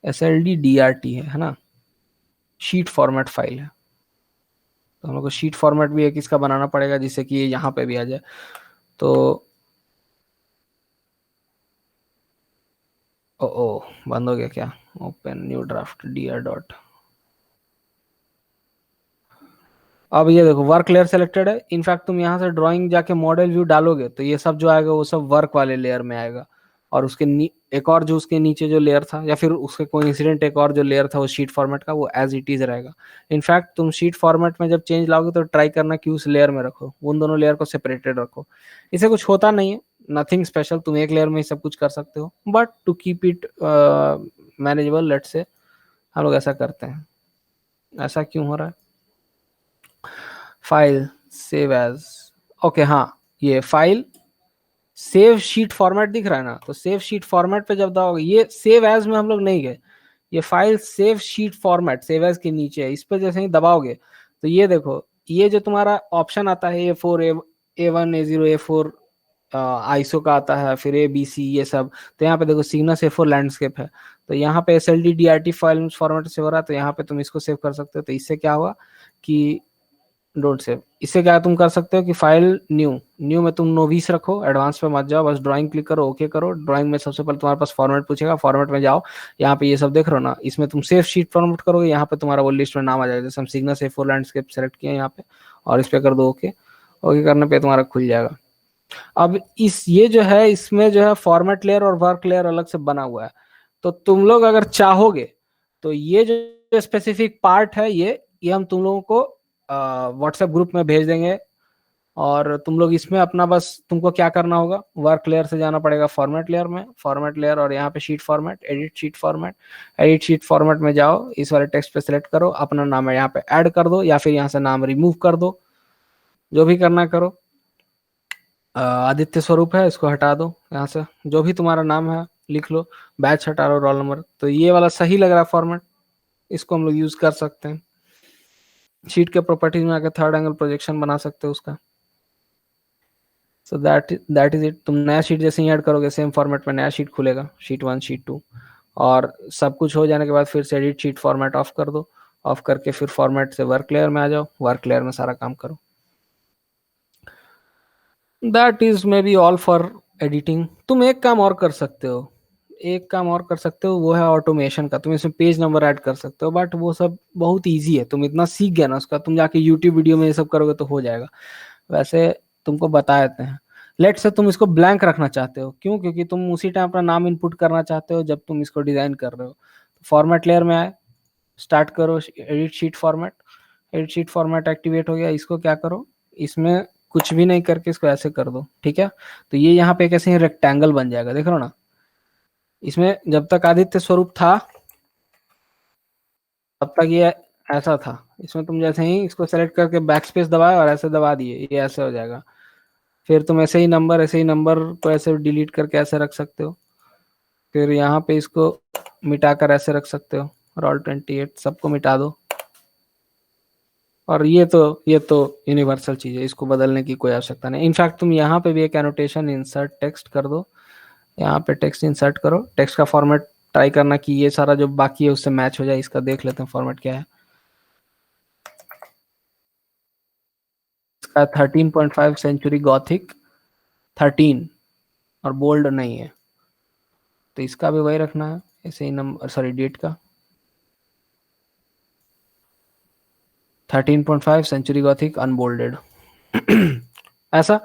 Speaker 1: SLDDRT है ना, शीट फॉर्मेट फाइल है। तो हम लोग को शीट फॉर्मेट भी एक इसका बनाना पड़ेगा जिससे कि ये यहाँ पे भी आ जाए। तो ओ बंद हो गया क्या, open new draft dr dot. अब ये देखो वर्क लेयर सेलेक्टेड है। इनफैक्ट तुम यहाँ से ड्राइंग जाके मॉडल व्यू डालोगे तो ये सब जो आएगा वो सब वर्क वाले लेयर में आएगा। और उसके एक और जो उसके नीचे जो लेयर था, या फिर उसके कोइंसिडेंट एक और जो लेयर था वो शीट फॉर्मेट का, वो एज इट इज रहेगा। इनफैक्ट तुम शीट फॉर्मेट में जब चेंज लाओगे तो ट्राई करना कि उस लेयर में रखो, उन दोनों लेयर को सेपरेटेड रखो। इससे कुछ होता नहीं है, नथिंग स्पेशल, तुम एक लेयर में ही सब कुछ कर सकते हो, but to keep it manageable let say हम लोग ऐसा करते हैं। ऐसा क्यों हो रहा है, फाइल सेव एज, ओके हाँ, ये फाइल सेव शीट फॉर्मेट दिख रहा है ना, तो सेव शीट फॉर्मेट पे जब दबाओगे, ये सेव एज में हम लोग नहीं गए, ये file save sheet format save as के नीचे है, इस पे जैसे ही दबाओगे तो ये देखो, ये जो तुम्हारा ऑप्शन आता है A4 A1 A0 A4 ISO का आता है, फिर ABC ये सब। तो यहाँ पे देखो सिग्नस A4 लैंडस्केप है, तो यहाँ पे SLDDRT फाइल फॉर्मेट सेव हो रहा है, तो यहाँ पे तुम इसको सेव कर सकते हो। तो इससे क्या हुआ कि डोंट सेव, इससे क्या तुम कर सकते हो कि फाइल न्यू, न्यू में तुम नोविस रखो, एडवांस पे मत जाओ, बस ड्राइंग क्लिक करो, ओके करो। ड्राइंग में सबसे पहले तुम्हारे पास फॉर्मेट पूछेगा, फॉर्मेट में जाओ, यहाँ पे ये सब देख रहे हो ना, इसमें तुम सेव शीट फॉर्मेट करोगे, यहाँ पे तुम्हारा वो लिस्ट में नाम आ जाएगा। जैसे हम सिग्नस A4 लैंडस्केप सेलेक्ट किए यहाँ पे, और इस पे कर दो ओके, ओके करने पे तुम्हारा खुल जाएगा। अब इस ये जो है, इसमें जो है फॉर्मेट लेयर और वर्क लेयर अलग से बना हुआ है। तो तुम लोग अगर चाहोगे तो ये जो स्पेसिफिक पार्ट है, ये हम तुम लोगों को व्हाट्सएप ग्रुप में भेज देंगे। और तुम लोग इसमें अपना बस तुमको क्या करना होगा, वर्क लेयर से जाना पड़ेगा फॉर्मेट लेयर में, फॉर्मेट लेयर, और यहाँ पे sheet format, edit sheet format, edit sheet format में जाओ, इस वाले टेक्स्ट पे सेलेक्ट करो, अपना नाम है यहाँ पे ऐड कर दो, या फिर यहाँ से नाम रिमूव कर दो, जो भी करना करो। आदित्य स्वरूप है, इसको हटा दो यहाँ से, जो भी तुम्हारा नाम है लिख लो, बैच हटा लो, रोल नंबर। तो ये वाला सही लग रहा है फॉर्मेट, इसको हम लोग यूज कर सकते हैं। शीट के प्रॉपर्टीज में आके थर्ड एंगल प्रोजेक्शन बना सकते हो उसका। So that is it. तुम नया शीट जैसे ही ऐड करोगे, सेम फॉर्मेट में नया शीट खुलेगा, शीट 1 शीट 2, और सब कुछ हो जाने के बाद फिर से एडिट शीट फॉर्मेट ऑफ कर दो, ऑफ करके फिर फॉर्मेट से वर्क लेयर में आ जाओ, वर्क लेयर में सारा काम करो। That is may be all for editing. तुम एक काम और कर सकते हो, एक काम और कर सकते हो, वो है ऑटोमेशन का। तुम इसमें पेज नंबर ऐड कर सकते हो, बट वो सब बहुत इजी है, तुम इतना सीख गया ना उसका, तुम जाके यूट्यूब वीडियो में ये सब करोगे तो हो जाएगा। वैसे तुमको बता देते हैं। लेट से तुम इसको ब्लैंक रखना चाहते हो, क्यों? क्योंकि तुम उसी टाइम अपना नाम इनपुट करना चाहते हो जब तुम इसको डिजाइन कर रहे हो। फॉर्मेट लेयर में आए, स्टार्ट करो edit sheet format. Edit sheet format activate हो गया, इसको क्या करो, इसमें कुछ भी नहीं करके इसको ऐसे कर दो, ठीक है? तो ये यहाँ पे एक ऐसे ही रेक्टेंगल बन जाएगा, देख रहे हो ना? इसमें जब तक आदित्य स्वरूप था तब तक ये ऐसा था। इसमें तुम जैसे ही इसको सेलेक्ट करके बैक स्पेस दबाए और ऐसे दबा दिए, ये ऐसे हो जाएगा। फिर तुम ऐसे ही नंबर को ऐसे डिलीट करके ऐसे रख सकते हो। फिर यहाँ पे इसको मिटाकर ऐसे रख सकते हो, रोल 28 सबको मिटा दो। और ये तो यूनिवर्सल चीज है, इसको बदलने की कोई आवश्यकता नहीं। इनफैक्ट तुम यहाँ पे भी एक एनोटेशन इंसर्ट टेक्स्ट कर दो, यहाँ पे टेक्स्ट इंसर्ट करो। टेक्स्ट का फॉर्मेट ट्राई करना कि ये सारा जो बाकी है उससे मैच हो जाए। इसका देख लेते हैं फॉर्मेट क्या है। इसका 13.5 सेंचुरी गॉथिक 13, और बोल्ड नहीं है, तो इसका भी वही रखना है, ऐसे ही नंबर, सॉरी डेट का 13.5 सेंचुरी गॉथिक अनबोल्डेड। ऐसा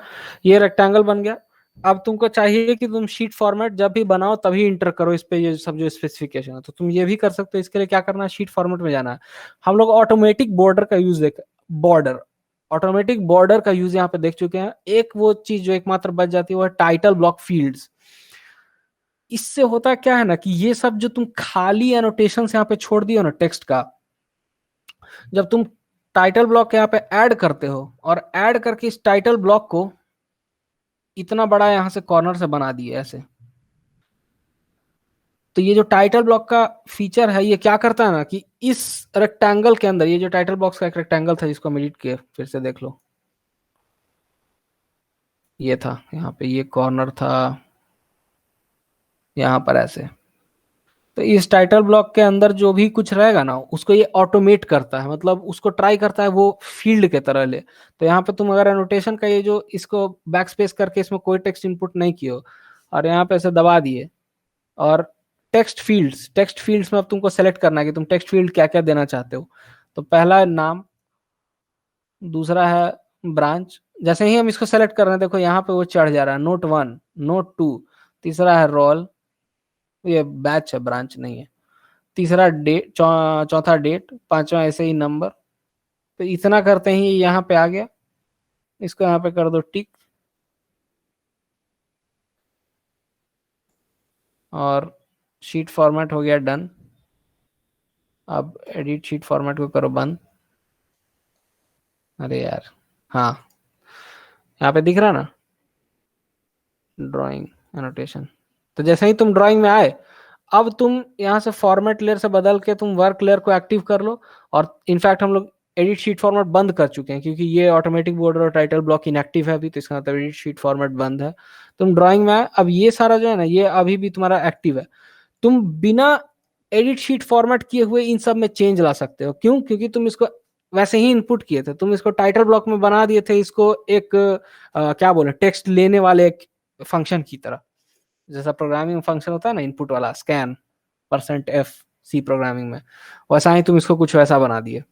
Speaker 1: ये रेक्टेंगल बन गया। अब तुमको चाहिए कि तुम शीट फॉर्मेट जब भी बनाओ तभी इंटर करो इस पे ये सब जो स्पेसिफिकेशन है, तो तुम ये भी कर सकते हो। इसके लिए क्या करना है, शीट फॉर्मेट में जाना है। हम लोग ऑटोमेटिक बॉर्डर का यूज देख, बॉर्डर, ऑटोमेटिक बॉर्डर का यूज यहाँ पे देख चुके हैं। एक वो चीज जो एकमात्र बच जाती है वो है टाइटल ब्लॉक फील्ड्स। इससे होता क्या है ना कि ये सब जो तुम खाली एनोटेशन यहाँ पे छोड़ दियो ना टेक्स्ट का, जब तुम टाइटल ब्लॉक यहाँ पे ऐड करते हो और ऐड करके इस टाइटल ब्लॉक को इतना बड़ा यहां से कॉर्नर से बना दिए ऐसे, तो ये जो टाइटल ब्लॉक का फीचर है ये क्या करता है ना कि इस रेक्टेंगल के अंदर, ये जो टाइटल बॉक्स का एक रेक्टेंगल था जिसको हम एडिट किए, फिर से देख लो, ये था यहाँ पे, ये कॉर्नर था यहाँ पर ऐसे। तो इस टाइटल ब्लॉक के अंदर जो भी कुछ रहेगा ना उसको ये ऑटोमेट करता है, मतलब उसको ट्राई करता है वो फील्ड के तरह ले। तो यहाँ पे तुम अगर एनोटेशन का ये जो इसको बैक स्पेस करके इसमें कोई टेक्स्ट इनपुट नहीं किए हो और यहाँ पे ऐसे दबा दिए, और टेक्स्ट फील्ड्स में अब तुमको सेलेक्ट करना है कि तुम टेक्स्ट फील्ड क्या क्या देना चाहते हो। तो पहला है नाम, दूसरा है ब्रांच। जैसे ही हम इसको सेलेक्ट कर रहे हैं देखो यहाँ पे वो चढ़ जा रहा है, नोट 1, नोट 2। तीसरा है रोल, ये बैच है ब्रांच नहीं है। तीसरा डेट, चौथा डेट, पांचवा ऐसे ही नंबर। तो इतना करते ही यहाँ पे आ गया, इसको यहाँ पे कर दो टिक, और शीट फॉर्मेट हो गया डन। अब एडिट शीट फॉर्मेट को करो बंद। अरे यार, हाँ यहाँ पे दिख रहा ना ड्राइंग एनोटेशन। तो जैसे ही तुम ड्राइंग में आए, अब तुम यहाँ से फॉर्मेट लेयर से बदल के तुम वर्क लेयर को एक्टिव कर लो। और इनफैक्ट हम लोग एडिट शीट फॉर्मेट बंद कर चुके हैं क्योंकि ये ऑटोमेटिक बॉर्डर और टाइटल ब्लॉक इनएक्टिव है अभी, तो इसका मतलब एडिट शीट फॉर्मेट बंद है। तुम ड्राइंग में आए, अब ये सारा जो है ना ये अभी भी तुम्हारा एक्टिव है। तुम बिना एडिट शीट फॉर्मेट किए हुए इन सब में चेंज ला सकते हो, क्यों? क्योंकि तुम इसको वैसे ही इनपुट किए थे, तुम इसको टाइटल ब्लॉक में बना दिए थे इसको एक क्या बोले, टेक्स्ट लेने वाले एक फंक्शन की तरह। जैसा प्रोग्रामिंग फंक्शन होता है ना इनपुट वाला, स्कैन %f सी प्रोग्रामिंग में, वैसा ही तुम इसको कुछ वैसा बना दिए।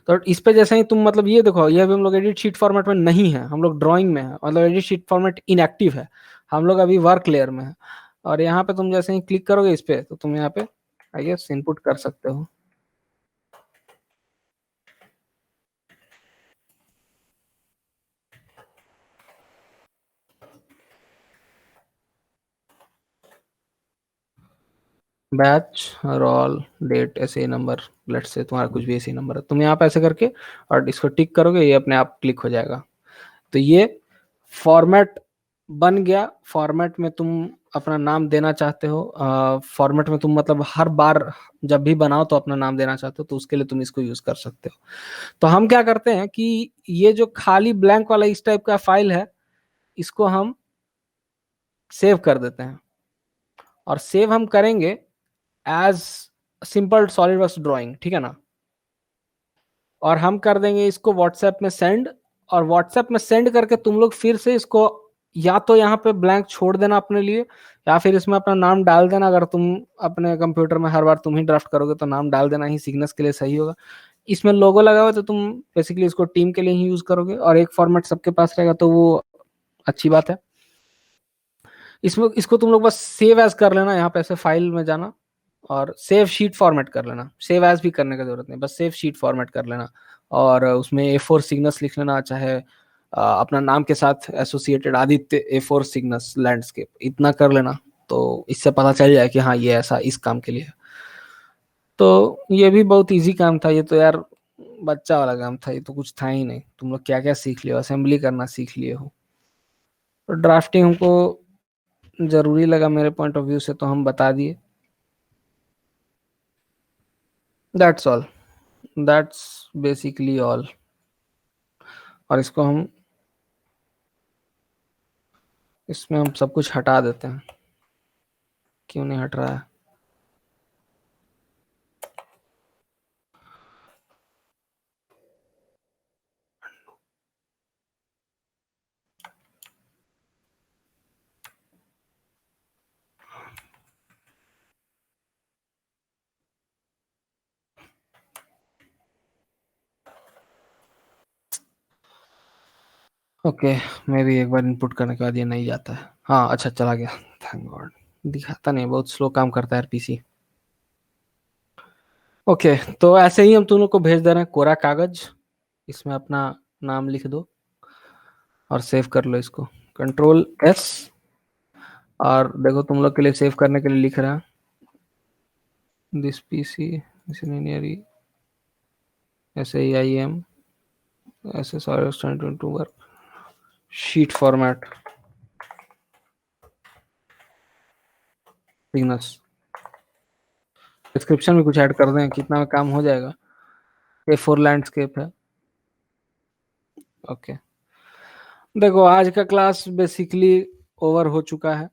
Speaker 1: तो इस पे जैसे ही तुम, मतलब ये देखो, ये अभी हम लोग एडिट शीट फॉर्मेट में नहीं है, हम लोग ड्राइंग में है, मतलब एडिट शीट फॉर्मेट इनएक्टिव है, हम लोग अभी वर्क लेयर में है। और यहाँ पे तुम जैसे ही क्लिक करोगे इस पे तो तुम यहाँ पे आई गेस इनपुट कर सकते हो। बैच, रोल, डेट, ऐसे ही नंबर, लेट से तुम्हारा कुछ भी ऐसे ही नंबर है, तुम यहाँ पे ऐसे करके और इसको टिक करोगे, ये अपने आप क्लिक हो जाएगा। तो ये फॉर्मेट बन गया। फॉर्मेट में तुम अपना नाम देना चाहते हो, फॉर्मेट में तुम मतलब हर बार जब भी बनाओ तो अपना नाम देना चाहते हो, तो उसके लिए तुम इसको यूज कर सकते हो। तो हम क्या करते हैं कि ये जो खाली ब्लैंक वाला इस टाइप का फाइल है इसको हम सेव कर देते हैं, और सेव हम करेंगे एज सिंपल सॉलिडवर्क्स ड्राइंग, ठीक है ना? और हम कर देंगे इसको व्हाट्सएप में सेंड, और व्हाट्सएप में सेंड करके तुम लोग फिर से इसको या तो यहाँ पे ब्लैंक छोड़ देना अपने लिए, या फिर इसमें अपना नाम डाल देना। अगर तुम अपने कंप्यूटर में हर बार तुम ही ड्राफ्ट करोगे तो नाम डाल देना ही सिग्नेस के लिए सही होगा। इसमें लोगो लगा हुआ है तो तुम बेसिकली इसको टीम के लिए ही यूज करोगे, और एक फॉर्मेट सबके पास रहेगा तो वो अच्छी बात है। इसमें इसको तुम लोग बस सेव एज कर लेना, यहाँ पे ऐसे फाइल में जाना और सेव शीट फॉर्मेट कर लेना। सेव एज भी करने की जरूरत नहीं, बस सेव शीट फॉर्मेट कर लेना, और उसमें A4 सिग्नस लिख लेना, चाहे अपना नाम के साथ associated Aditya A4 Cygnus landscape, इतना कर लेना। तो इससे पता चल जाए कि हाँ ये ऐसा इस काम के लिए है। तो ये भी बहुत इजी काम था, ये तो यार बच्चा वाला काम था, ये तो कुछ था ही नहीं। तुम लोग क्या क्या सीख लिए हो, असेंबली करना सीख लिए हो। तो ड्राफ्टिंग हमको जरूरी लगा मेरे पॉइंट ऑफ व्यू से, तो हम बता दिए। That's all, that's basically all. और इसमें हम सब कुछ हटा देते हैं। क्यों नहीं हट रहा है? ओके, मैं भी एक बार इनपुट करने के बाद ये नहीं जाता है। हाँ अच्छा, चला गया, थैंक गॉड। दिखाता नहीं, बहुत स्लो काम करता है पीसी। ओके, तो ऐसे ही हम तुम लोग को भेज दे रहे हैं कोरा कागज। इसमें अपना नाम लिख दो और सेव कर लो इसको, Ctrl+S। और देखो तुम लोग के लिए सेव करने के लिए लिख रहा है this PC missionary SAIM SSR to work sheet format सिग्नस। डिस्क्रिप्शन में कुछ ऐड कर दें, कितना में काम हो जाएगा। A4 लैंडस्केप है। ओके, देखो आज का क्लास बेसिकली ओवर हो चुका है।